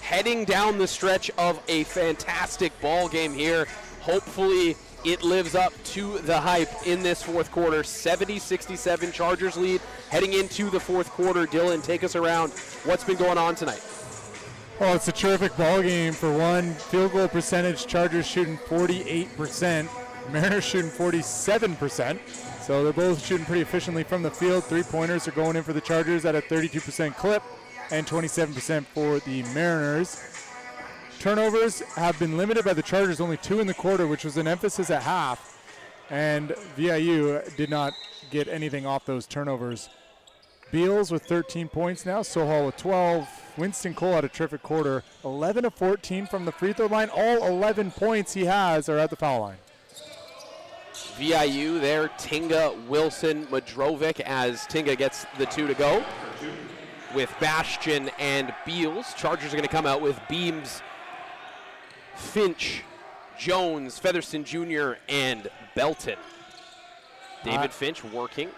Speaker 11: heading down the stretch of a fantastic ball game here. Hopefully it lives up to the hype in this fourth quarter. 70-67 Chargers lead heading into the fourth quarter. Dylan, take us around. What's been going on tonight?
Speaker 8: Oh, it's a terrific ball game. For one, field goal percentage, Chargers shooting 48%, Mariners shooting 47%. So they're both shooting pretty efficiently from the field. Three-pointers are going in for the Chargers at a 32% clip and 27% for the Mariners. Turnovers have been limited by the Chargers, only 2 in the quarter, which was an emphasis at half. And VIU did not get anything off those turnovers. Beals with 13 points now, Sohal with 12. Winston Cole had a terrific quarter. 11 of 14 from the free throw line. All 11 points he has are at the foul line.
Speaker 11: VIU there, Tinga, Wilson, Madrovic, as Tinga gets the 2 to go. With Bastion and Beals, Chargers are going to come out with Beams, Finch, Jones, Featherston Jr., and Belton. David Finch working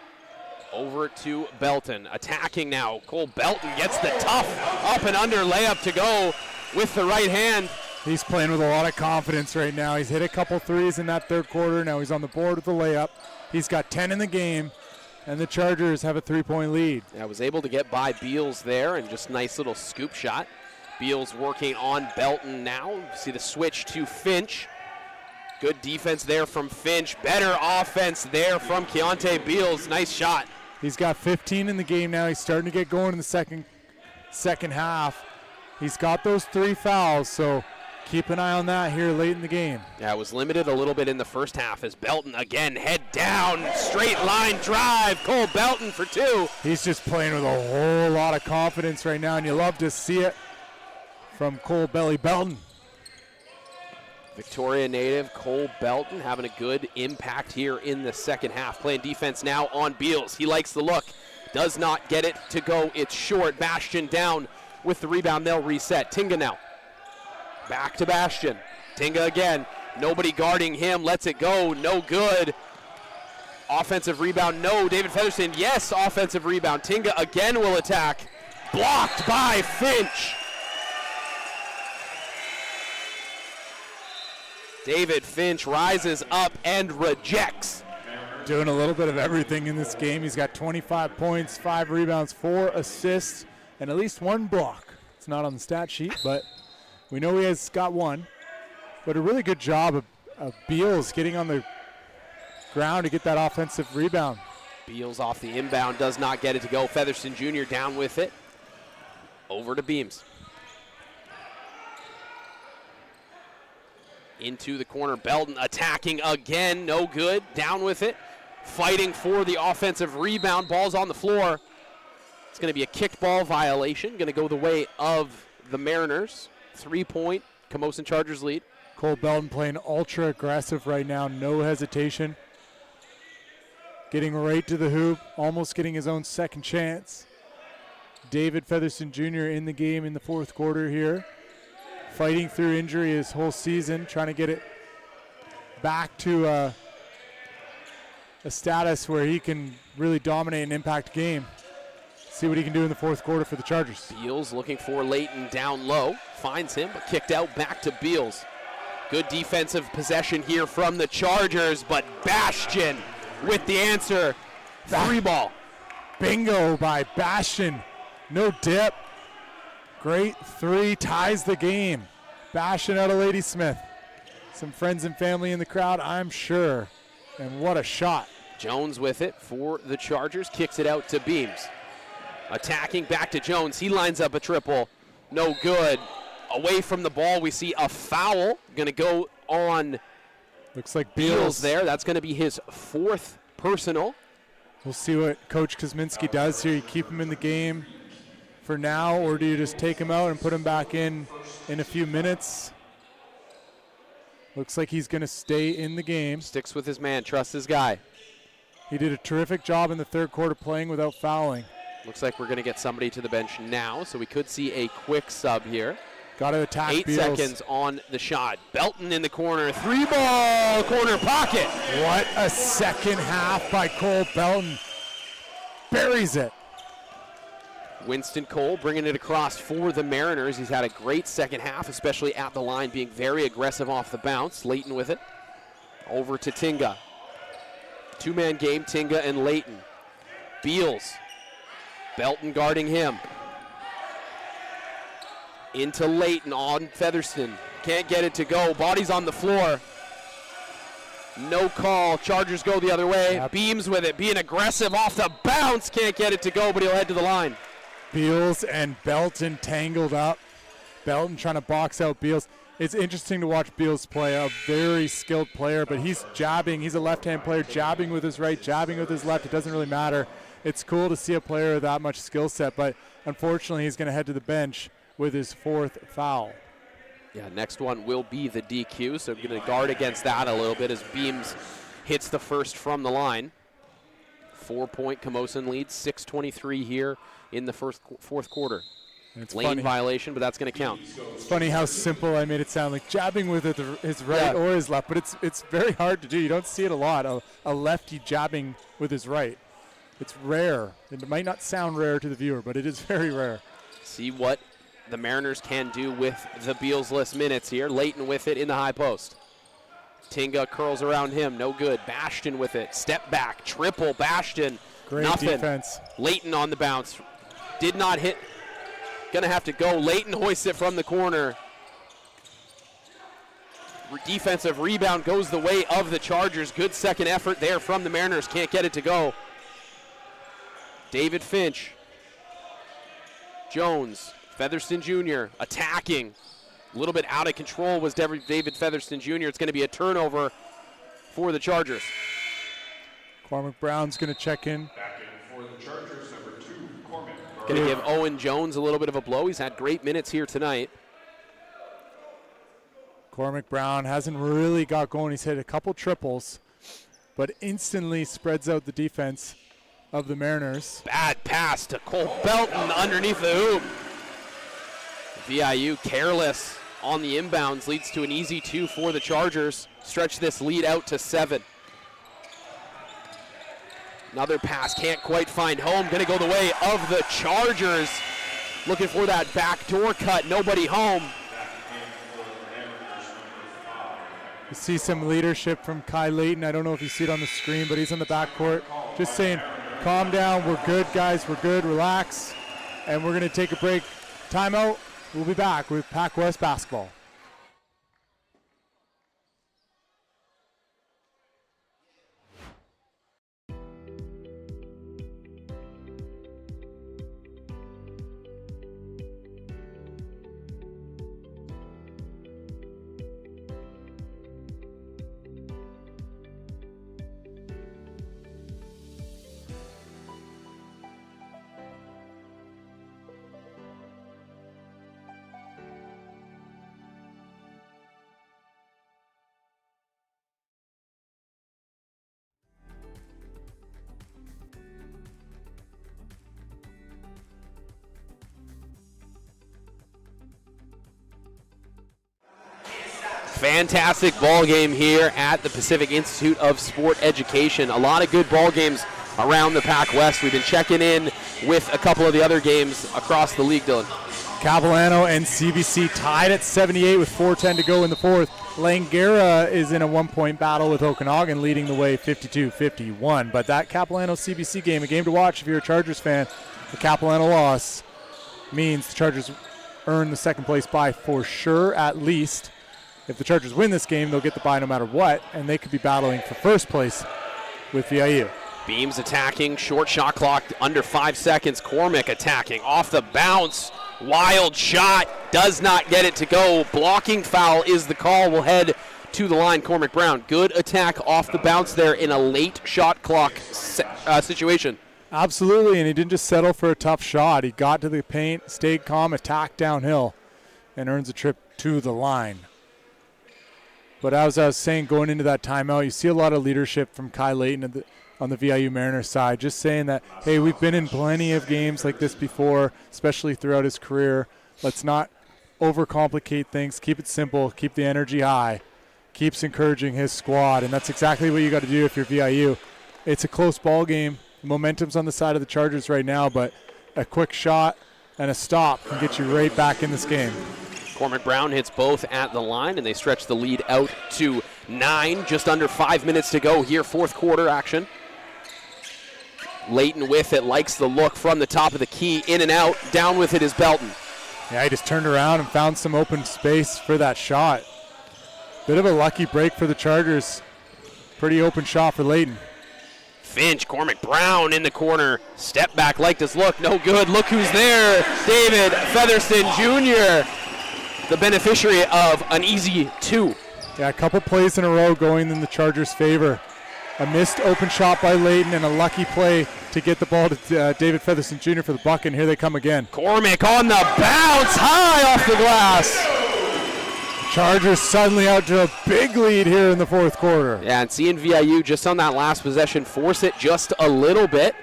Speaker 11: over to Belton. Attacking now. Cole Belton gets the tough up and under layup to go with the right hand.
Speaker 8: He's playing with a lot of confidence right now. He's hit a couple threes in that third quarter. Now he's on the board with the layup. He's got 10 in the game, and the Chargers have a 3-point lead.
Speaker 11: I was able to get by Beals there, and just nice little scoop shot. Beals working on Belton now. See the switch to Finch. Good defense there from Finch. Better offense there from Keontae Beals. Nice shot.
Speaker 8: He's got 15 in the game now. He's starting to get going in the second half. He's got those 3 fouls, so keep an eye on that here late in the game.
Speaker 11: Yeah, it was limited a little bit in the first half as Belton again head down, straight line drive. Cole Belton for 2.
Speaker 8: He's just playing with a whole lot of confidence right now, and you love to see it from Cole Belly Belton.
Speaker 11: Victoria native Cole Belton having a good impact here in the second half. Playing defense now on Beals. He likes the look. Does not get it to go. It's short. Bastion down with the rebound. They'll reset. Tinga now. Back to Bastion. Tinga again. Nobody guarding him. Lets it go. No good. Offensive rebound. No. David Featherston. Yes. Offensive rebound. Tinga again will attack. Blocked by Finch. David Finch rises up and rejects.
Speaker 8: Doing a little bit of everything in this game. He's got 25 points, 5 rebounds, 4 assists, and at least 1 block. It's not on the stat sheet, but we know he has got 1. But a really good job of Beals getting on the ground to get that offensive rebound.
Speaker 11: Beals off the inbound, does not get it to go. Featherston Jr. down with it. Over to Beams. Into the corner, Belton attacking again, no good, down with it. Fighting for the offensive rebound, ball's on the floor. It's gonna be a kicked ball violation, gonna go the way of the Mariners. 3-point, Camosun Chargers lead.
Speaker 8: Cole Belton playing ultra aggressive right now, no hesitation. Getting right to the hoop, almost getting his own second chance. David Featherston Jr. in the game in the fourth quarter here. Fighting through injury his whole season, trying to get it back to a status where he can really dominate an impact game. See what he can do in the fourth quarter for the Chargers.
Speaker 11: Beals looking for Layton down low. Finds him, but kicked out back to Beals. Good defensive possession here from the Chargers, but Bastion with the answer. 3 ball.
Speaker 8: Bingo by Bastion. No dip. Great 3, ties the game. Bastion out of Ladysmith. Some friends and family in the crowd, I'm sure. And what a shot.
Speaker 11: Jones with it for the Chargers, kicks it out to Beams. Attacking back to Jones, he lines up a triple. No good. Away from the ball, we see a foul. Gonna go on
Speaker 8: Looks like
Speaker 11: Beals there. That's gonna be his 4th personal.
Speaker 8: We'll see what Coach Kosminski does here. You keep him in the game for now, or do you just take him out and put him back in a few minutes? Looks like he's going to stay in the game.
Speaker 11: Sticks with his man, trusts his guy.
Speaker 8: He did a terrific job in the third quarter playing without fouling.
Speaker 11: Looks like we're going to get somebody to the bench now, so we could see a quick sub here.
Speaker 8: Got to attack
Speaker 11: 8
Speaker 8: Beals.
Speaker 11: seconds on the shot. Belton in the corner, 3-ball, corner pocket.
Speaker 8: What a second half by Cole Belton. Buries it.
Speaker 11: Winston Cole bringing it across for the Mariners. He's had a great second half, especially at the line, being very aggressive off the bounce. Layton with it. Over to Tinga. Two-man game, Tinga and Layton. Beals. Belton guarding him. Into Layton on Featherston. Can't get it to go. Body's on the floor. No call. Chargers go the other way.
Speaker 8: Yep.
Speaker 11: Beams with it, being aggressive off the bounce. Can't get it to go, but he'll head to the line.
Speaker 8: Beals and Belton tangled up. Belton trying to box out Beals. It's interesting to watch Beals play, a very skilled player, but he's jabbing. He's a left-hand player, jabbing with his right, jabbing with his left. It doesn't really matter. It's cool to see a player with that much skill set, but unfortunately he's going to head to the bench with his 4th foul.
Speaker 11: Yeah, next one will be the DQ, so going to guard against that a little bit as Beams hits the first from the line. 4-point Camosun lead, 6:23 here in the fourth quarter. Lane violation, but that's going to count.
Speaker 8: It's funny how simple I made it sound, like jabbing with his right or his left, but it's very hard to do. You don't see it a lot, a lefty jabbing with his right. It's rare. It might not sound rare to the viewer, but it is very rare.
Speaker 11: See what the Mariners can do with the Beals-less minutes here. Layton with it in the high post. Tinga curls around him, no good. Bastion with it, step back, triple Bastion.
Speaker 8: Great
Speaker 11: nothing.
Speaker 8: Defense.
Speaker 11: Layton on the bounce, did not hit. Gonna have to go. Layton hoists it from the corner. Defensive rebound goes the way of the Chargers. Good second effort there from the Mariners. Can't get it to go. David Finch. Jones. Featherston Jr. attacking. A little bit out of control was David Featherston Jr. It's going to be a turnover for the Chargers.
Speaker 8: Cormac Brown's going to check in.
Speaker 10: Back in for the Chargers, number 2, Cormac.
Speaker 11: Going to give Owen Jones a little bit of a blow. He's had great minutes here tonight.
Speaker 8: Cormac Brown hasn't really got going. He's hit a couple triples, but instantly spreads out the defense of the Mariners.
Speaker 11: Bad pass to Cole Belton underneath the hoop. VIU careless on the inbounds, leads to an easy 2 for the Chargers. Stretch this lead out to 7. Another pass, can't quite find home. Gonna go the way of the Chargers. Looking for that backdoor cut, nobody home.
Speaker 8: You see some leadership from Kai Layton. I don't know if you see it on the screen, but he's on the backcourt just saying, calm down, we're good guys, we're good, relax. And we're gonna take a break. Timeout. We'll be back with PACWEST basketball.
Speaker 11: Fantastic ball game here at the Pacific Institute of Sport Education. A lot of good ball games around the PACWEST. We've been checking in with a couple of the other games across the league, Dylan.
Speaker 8: Capilano and CBC tied at 78 with 4:10 to go in the fourth. Langara is in a 1-point battle with Okanagan, leading the way 52-51. But that Capilano-CBC game, a game to watch if you're a Chargers fan. The Capilano loss means the Chargers earn the second place bye for sure, at least. If the Chargers win this game, they'll get the bye no matter what, and they could be battling for first place with VIU.
Speaker 11: Beams attacking, short shot clock, under 5 seconds. Cormac attacking, off the bounce, wild shot, does not get it to go. Blocking foul is the call. Will head to the line, Cormac Brown. Good attack off the bounce there in a late shot clock situation.
Speaker 8: Absolutely, and he didn't just settle for a tough shot. He got to the paint, stayed calm, attacked downhill, and earns a trip to the line. But as I was saying, going into that timeout, you see a lot of leadership from Kai Layton on the VIU Mariners side, just saying that, hey, we've been in plenty of games like this before, especially throughout his career. Let's not overcomplicate things. Keep it simple. Keep the energy high. Keeps encouraging his squad, and that's exactly what you got to do if you're VIU. It's a close ball game. The momentum's on the side of the Chargers right now, but a quick shot and a stop can get you right back in this game.
Speaker 11: Cormac Brown hits both at the line, and they stretch the lead out to 9. Just under 5 minutes to go here, fourth quarter action. Layton with it, likes the look from the top of the key, in and out. Down with it is Belton.
Speaker 8: Yeah, he just turned around and found some open space for that shot. Bit of a lucky break for the Chargers. Pretty open shot for Layton.
Speaker 11: Finch, Cormac Brown in the corner. Step back, liked his look, no good. Look who's there, David Featherston Jr., the beneficiary of an easy 2.
Speaker 8: Yeah, a couple plays in a row going in the Chargers' favor. A missed open shot by Layton and a lucky play to get the ball to David Featherston Jr. for the bucket, and here they come again.
Speaker 11: Cormac on the bounce, high off the glass.
Speaker 8: Chargers suddenly out to a big lead here in the fourth quarter.
Speaker 11: Yeah, and seeing VIU just on that last possession force it just a little bit.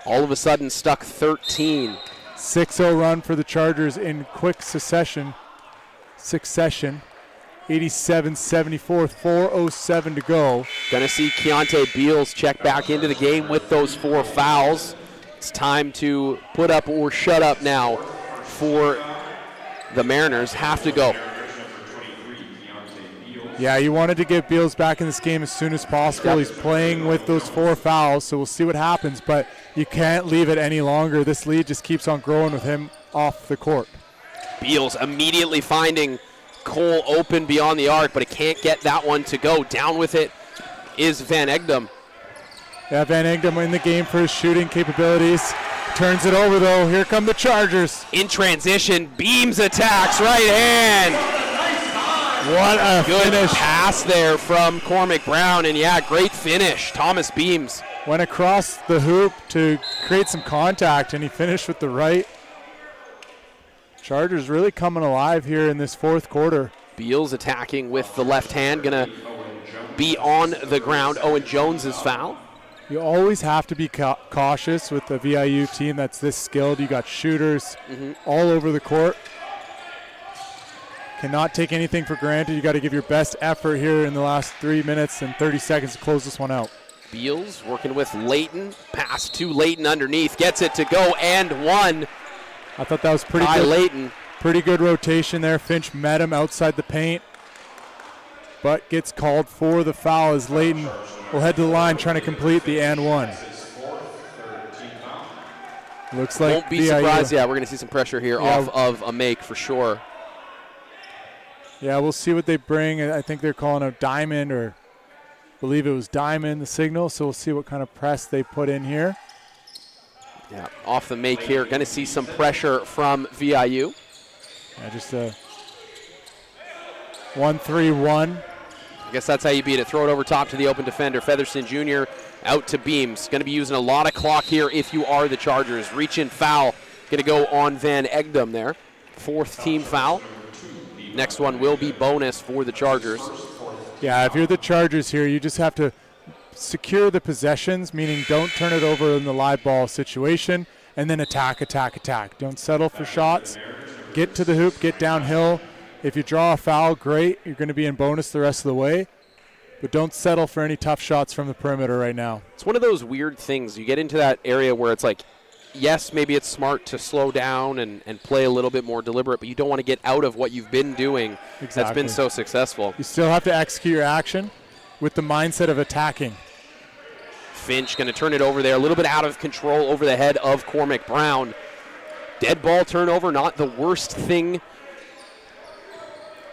Speaker 11: All of a sudden stuck 13.
Speaker 8: 6-0 run for the Chargers in quick succession. 87-74, 4:07 to go.
Speaker 11: Gonna see Keontae Beals check back into the game with those 4 fouls. It's time to put up or shut up now for the Mariners. Have to go.
Speaker 8: Yeah, you wanted to get Beals back in this game as soon as possible. Yep. He's playing with those 4 fouls, so we'll see what happens, but you can't leave it any longer. This lead just keeps on growing with him off the court.
Speaker 11: Beals immediately finding Cole open beyond the arc, but it can't get that one to go. Down with it is Van Egdom.
Speaker 8: Yeah, Van Egdom in the game for his shooting capabilities. Turns it over, though. Here come the Chargers.
Speaker 11: In transition, Beams attacks, right hand.
Speaker 8: What a
Speaker 11: good
Speaker 8: finish.
Speaker 11: Pass there from Cormac Brown, and yeah, great finish. Thomas Beams.
Speaker 8: Went across the hoop to create some contact, and he finished with the right. Chargers really coming alive here in this fourth quarter.
Speaker 11: Beals attacking with the left hand, gonna be on the ground. Owen Jones's foul.
Speaker 8: You always have to be cautious with the VIU team that's this skilled. You got shooters all over the court. Cannot take anything for granted. You got to give your best effort here in the last 3 minutes and 30 seconds to close this one out.
Speaker 11: Beals working with Layton. Pass to Layton underneath. Gets it to go and one.
Speaker 8: I thought that was pretty
Speaker 11: good.
Speaker 8: Layton. Pretty good rotation there. Finch met him outside the paint, but gets called for the foul as Layton will head to the line trying to complete the and one. Looks like
Speaker 11: won't be surprised. Yeah, we're going to see some pressure here off of a make for sure.
Speaker 8: Yeah, we'll see what they bring. I think they're calling a diamond, or I believe it was diamond, the signal. So we'll see what kind of press they put in here.
Speaker 11: Yeah, off the make here. Going to see some pressure from VIU.
Speaker 8: Yeah, just a 1-3-1.
Speaker 11: I guess that's how you beat it. Throw it over top to the open defender. Featherston Jr. out to Beams. Going to be using a lot of clock here if you are the Chargers. Reach in foul. Going to go on Van Egdom there. 4th team foul. Next one will be bonus for the Chargers.
Speaker 8: Yeah, if you're the Chargers here, you just have to secure the possessions, meaning don't turn it over in the live ball situation, and then attack. Don't settle for shots. Get to the hoop, get downhill. If you draw a foul, great. You're going to be in bonus the rest of the way. But don't settle for any tough shots from the perimeter right now.
Speaker 11: It's one of those weird things. You get into that area where it's like, yes, maybe it's smart to slow down and play a little bit more deliberate, but you don't want to get out of what you've been doing that's been so successful.
Speaker 8: You still have to execute your action with the mindset of attacking.
Speaker 11: Finch going to turn it over there, a little bit out of control over the head of Cormac Brown. Dead ball turnover, not the worst thing.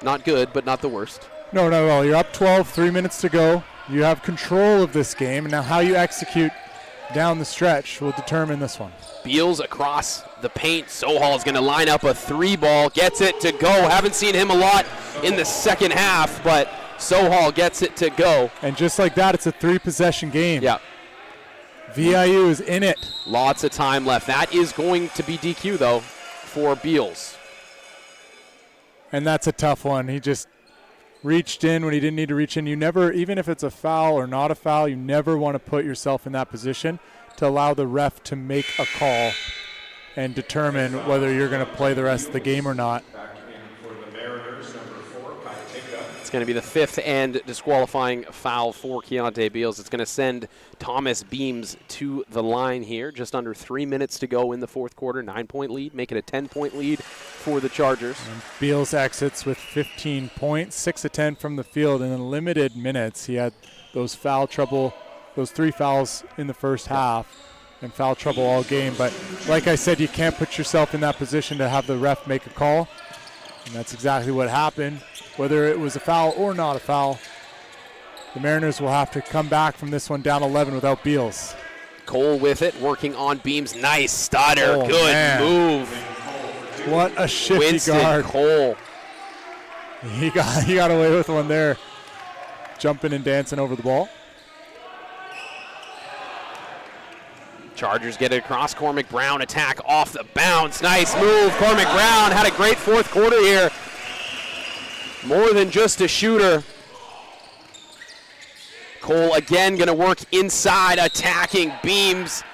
Speaker 11: Not good, but not the worst.
Speaker 8: No, not at all. You're up 12, 3 minutes to go. You have control of this game, and now how you execute down the stretch will determine this one.
Speaker 11: Beals across the paint. Sohal's going to line up a 3-ball, gets it to go. Haven't seen him a lot in the second half, but Sohal gets it to go.
Speaker 8: And just like that, it's a 3-possession game.
Speaker 11: Yeah.
Speaker 8: VIU is in it.
Speaker 11: Lots of time left. That is going to be DQ, though, for Beals.
Speaker 8: And that's a tough one. He just reached in when he didn't need to reach in. You never, even if it's a foul or not a foul, you never want to put yourself in that position to allow the ref to make a call and determine whether you're going to play the rest of the game or not.
Speaker 11: It's going to be the 5th and disqualifying foul for Keontae Beals. It's going to send Thomas Beams to the line here. Just under 3 minutes to go in the fourth quarter. 9-point lead, make it a 10-point lead for the Chargers.
Speaker 8: And Beals exits with 15 points, 6 of 10 from the field. And in limited minutes, he had those foul trouble, those 3 fouls in the first half, and foul trouble all game. But like I said, you can't put yourself in that position to have the ref make a call. And that's exactly what happened. Whether it was a foul or not a foul, the Mariners will have to come back from this one down 11 without Beals.
Speaker 11: Cole with it, working on Beams. Nice stutter.
Speaker 8: Oh,
Speaker 11: good
Speaker 8: man.
Speaker 11: move.
Speaker 8: What a shifty
Speaker 11: Winston
Speaker 8: guard.
Speaker 11: Cole.
Speaker 8: He got away with one there, jumping and dancing over the ball.
Speaker 11: Chargers get it across. Cormac Brown attack off the bounce. Nice move. Cormac Brown had a great fourth quarter here. More than just a shooter. Cole again going to work inside, attacking Beams.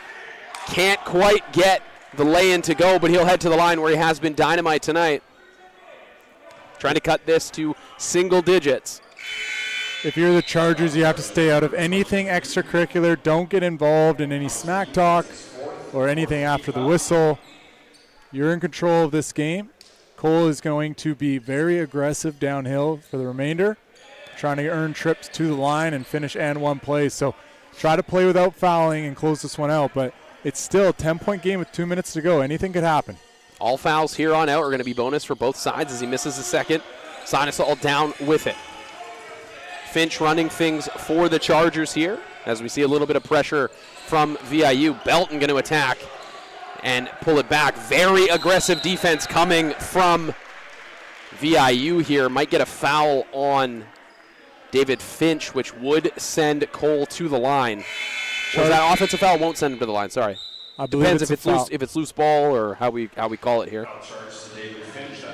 Speaker 11: Can't quite get the lay-in to go, but he'll head to the line where he has been dynamite tonight. Trying to cut this to single digits.
Speaker 8: If you're the Chargers, you have to stay out of anything extracurricular. Don't get involved in any smack talk or anything after the whistle. You're in control of this game. Cole is going to be very aggressive downhill for the remainder, trying to earn trips to the line and finish and one plays. So try to play without fouling and close this one out, but it's still a 10-point game with 2 minutes to go. Anything could happen.
Speaker 11: All fouls here on out are going to be bonus for both sides as he misses the second. Sinesol down with it. Finch running things for the Chargers here as we see a little bit of pressure from VIU. Belton going to attack and pull it back. Very aggressive defense coming from VIU here. Might get a foul on David Finch, which would send Cole to the line. Was that offensive foul? Won't send him to the line, sorry.
Speaker 8: I believe
Speaker 11: Depends
Speaker 8: it's
Speaker 11: if it's loose ball or how we call it here.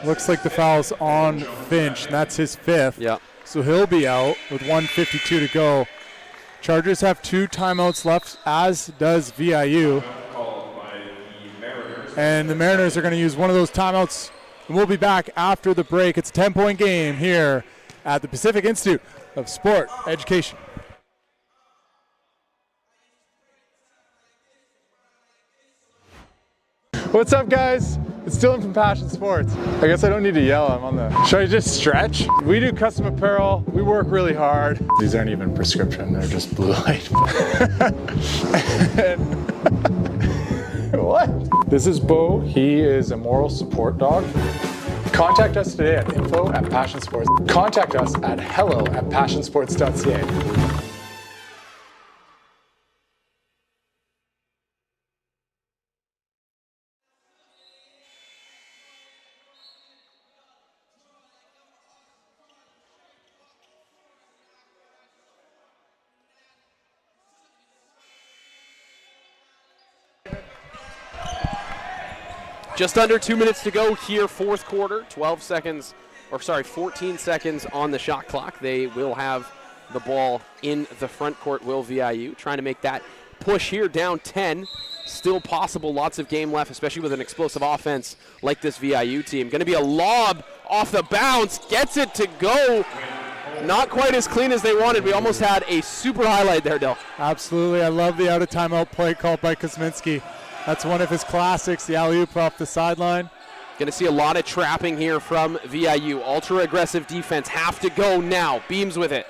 Speaker 8: Looks like the foul's on Finch, and that's his 5th.
Speaker 11: Yeah.
Speaker 8: So he'll be out with 1:52 to go. Chargers have 2 timeouts left, as does VIU. And the Mariners are going to use one of those timeouts, and we'll be back after the break. It's a 10-point game here at the Pacific Institute of Sport Education.
Speaker 5: What's up, guys? It's Dylan from Passion Sports. I guess I don't need to yell, I'm on the... Should I just stretch? We do custom apparel, we work really hard. These aren't even prescription, they're just blue light. What? This is Bo, he is a moral support dog. Contact us today at info@passionsports. Contact us at hello@passionsports.ca.
Speaker 11: Just under 2 minutes to go here, fourth quarter. 14 seconds on the shot clock. They will have the ball in the front court, will VIU. Trying to make that push here, down 10. Still possible, lots of game left, especially with an explosive offense like this VIU team. Going to be a lob off the bounce, gets it to go. Not quite as clean as they wanted. We almost had a super highlight there, Del.
Speaker 8: Absolutely, I love the out-of-timeout play called by Kosminski. That's one of his classics, the alley-oop off the sideline.
Speaker 11: Going to see a lot of trapping here from VIU. Ultra-aggressive defense, have to go now. Beams with it.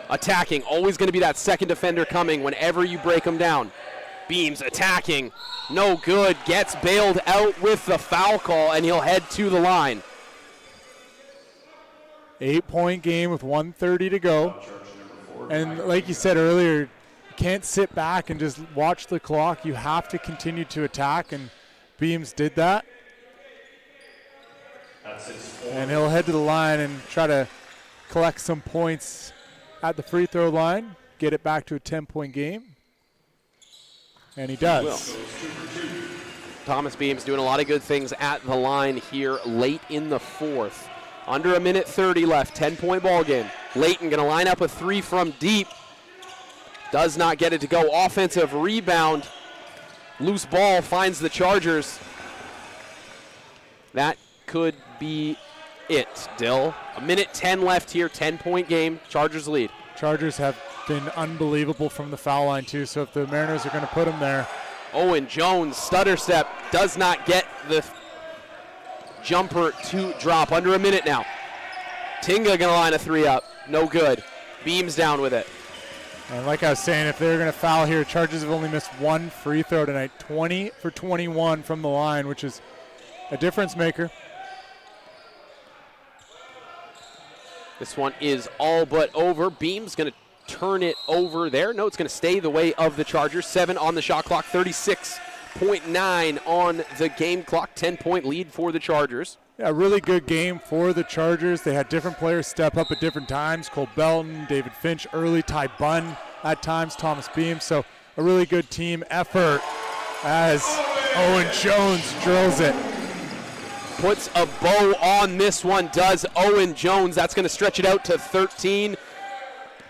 Speaker 11: Attacking, always going to be that second defender coming whenever you break them down. Beams attacking, no good. Gets bailed out with the foul call, and he'll head to the line.
Speaker 8: 8-point game with 1:30 to go. And like you said earlier, can't sit back and just watch the clock. You have to continue to attack, and Beams did that. And he'll head to the line and try to collect some points at the free throw line, get it back to a 10-point game. And he does.
Speaker 11: Thomas Beams doing a lot of good things at the line here late in the fourth. Under a minute 30 left, 10-point ball game. Layton going to line up a 3 from deep. Does not get it to go. Offensive rebound. Loose ball finds the Chargers. That could be it, Dill. A minute 10 left here, 10-point game. Chargers lead.
Speaker 8: Chargers have been unbelievable from the foul line too, so if the Mariners are going to put them there.
Speaker 11: Owen Jones, stutter step, does not get the jumper to drop. Under a minute now. Tinga going to line a three up. No good. Beams down with it.
Speaker 8: And like I was saying, if they're going to foul here, Chargers have only missed one free throw tonight. 20 for 21 from the line, which is a difference maker.
Speaker 11: This one is all but over. Beams going to turn it over there. No, it's going to stay the way of the Chargers. 7 on the shot clock, 36.9 on the game clock. 10-point lead for the Chargers.
Speaker 8: Yeah, a really good game for the Chargers. They had different players step up at different times. Cole Belton, David Finch early, Ty Bunn at times, Thomas Beams. So a really good team effort as Owen Jones drills it.
Speaker 11: Puts a bow on this one, does Owen Jones. That's going to stretch it out to 13.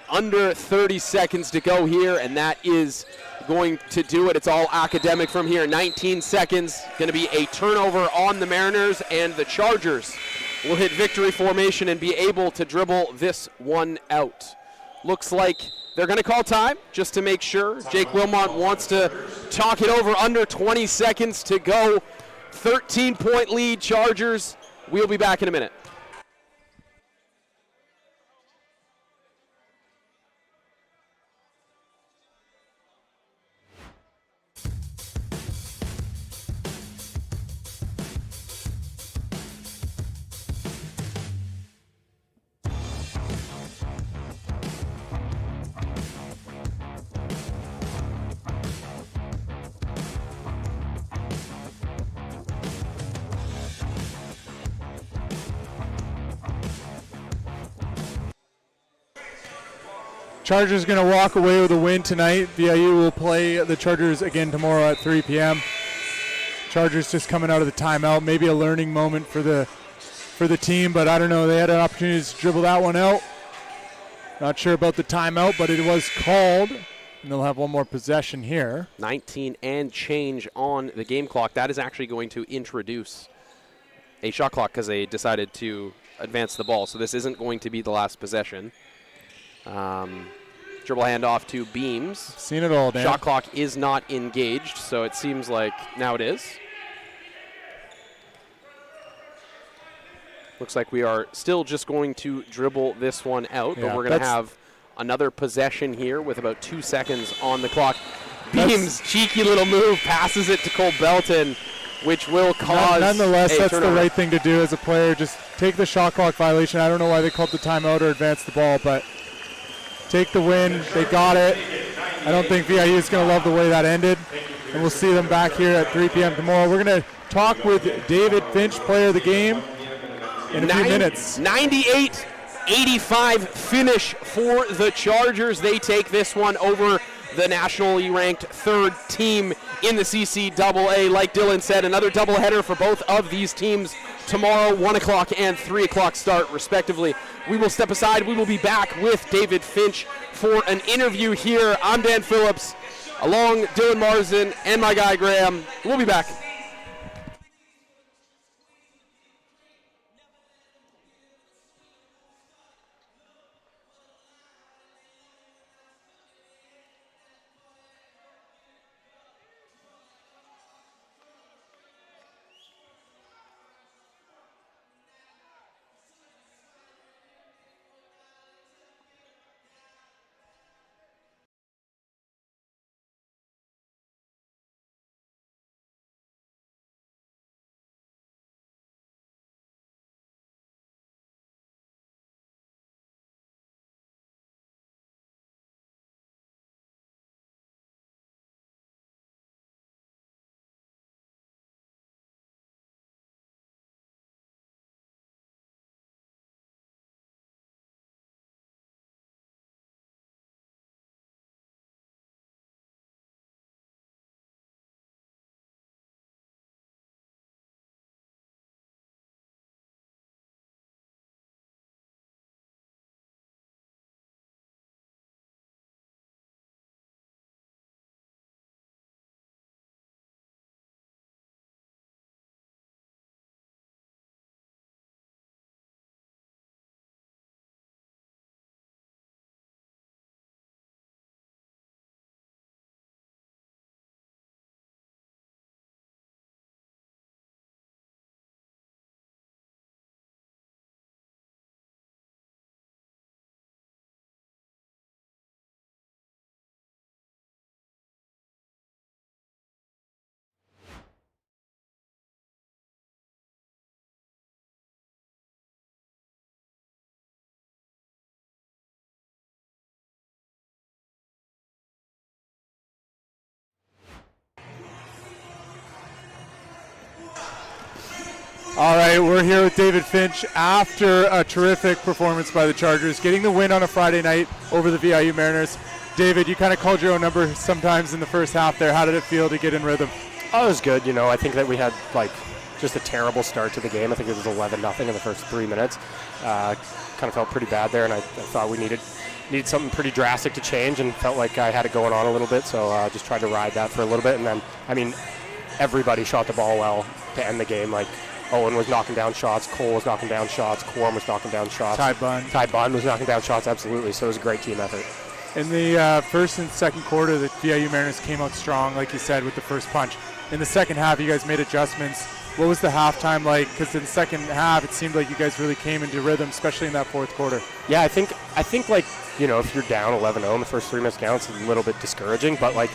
Speaker 11: Under 30 seconds to go here, and that is going to do it. It's all academic from here. 19 seconds, going to be a turnover on the Mariners, and the Chargers will hit victory formation and be able to dribble this one out. Looks like they're going to call time just to make sure. Jake Wilmot wants to talk it over. Under 20 seconds to go. 13-point lead, Chargers. We'll be back in a minute.
Speaker 8: Chargers going to walk away with a win tonight. VIU will play the Chargers again tomorrow at 3 p.m. Chargers just coming out of the timeout. Maybe a learning moment for the team, but I don't know. They had an opportunity to dribble that one out. Not sure about the timeout, but it was called, and they'll have one more possession here.
Speaker 11: 19 and change on the game clock. That is actually going to introduce a shot clock because they decided to advance the ball. So this isn't going to be the last possession. Dribble handoff to Beams.
Speaker 8: Seen it all, Dan.
Speaker 11: Shot clock is not engaged, so it seems like now it is. Looks like we are still just going to dribble this one out, but we're going to have another possession here with about 2 seconds on the clock. Beams, cheeky little move, passes it to Cole Belton, which will cause
Speaker 8: nonetheless, that's
Speaker 11: turnover.
Speaker 8: the right thing to do as a player. Just take the shot clock violation. I don't know why they called the timeout or advance the ball, but take the win. They got it. I don't think VIU is going to love the way that ended. And we'll see them back here at 3 p.m. tomorrow. We're going to talk with David Finch, player of the game, in a few minutes.
Speaker 11: 98-85 finish for the Chargers. They take this one over the nationally ranked third team in the CCAA. Like Dylan said, another doubleheader for both of these teams tomorrow, 1 o'clock and 3 o'clock start, respectively. We will step aside. We will be back with David Finch for an interview here. I'm Dan Phillips, along Dylan Marsden and my guy Graham. We'll be back.
Speaker 8: All right, we're here with David Finch after a terrific performance by the Chargers, getting the win on a Friday night over the VIU Mariners. David, you kind of called your own number sometimes in the first half there. How did it feel to get in rhythm?
Speaker 14: Oh, it was good. You know, I think that we had just a terrible start to the game. I think it was 11-0 in the first 3 minutes. Kind of felt pretty bad there, and I thought we needed something pretty drastic to change, and felt like I had it going on a little bit, so just tried to ride that for a little bit. And then, I mean, everybody shot the ball well to end the game. Like, Owen was knocking down shots, Cole was knocking down shots, Quorum was knocking down shots. Ty Bunn was knocking down shots, absolutely. So it was a great team effort.
Speaker 8: In the first and second quarter, the VIU Mariners came out strong, like you said, with the first punch. In the second half, you guys made adjustments. What was the halftime like? Because in the second half, it seemed like you guys really came into rhythm, especially in that fourth quarter.
Speaker 14: Yeah, I think like, you know, if you're down 11-0 in the first 3 minutes down, it's a little bit discouraging. But like,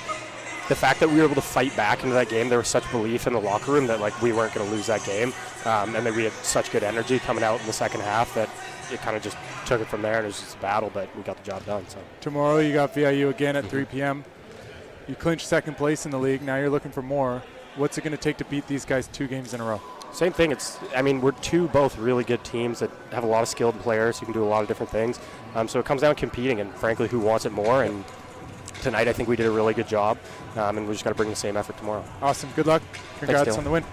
Speaker 14: the fact that we were able to fight back into that game, there was such belief in the locker room that like we weren't going to lose that game, and that we had such good energy coming out in the second half that it kind of just took it from there, and it was just a battle, but we got the job done. So
Speaker 8: tomorrow you got VIU again at 3 p.m. You clinched second place in the league. Now you're looking for more. What's it going to take to beat these guys 2 games in a row?
Speaker 14: Same thing. We're both really good teams that have a lot of skilled players who can do a lot of different things. So it comes down to competing, and frankly, who wants it more. And tonight, I think we did a really good job, and we just got to bring the same effort tomorrow.
Speaker 8: Awesome. Good luck. Congrats on the win.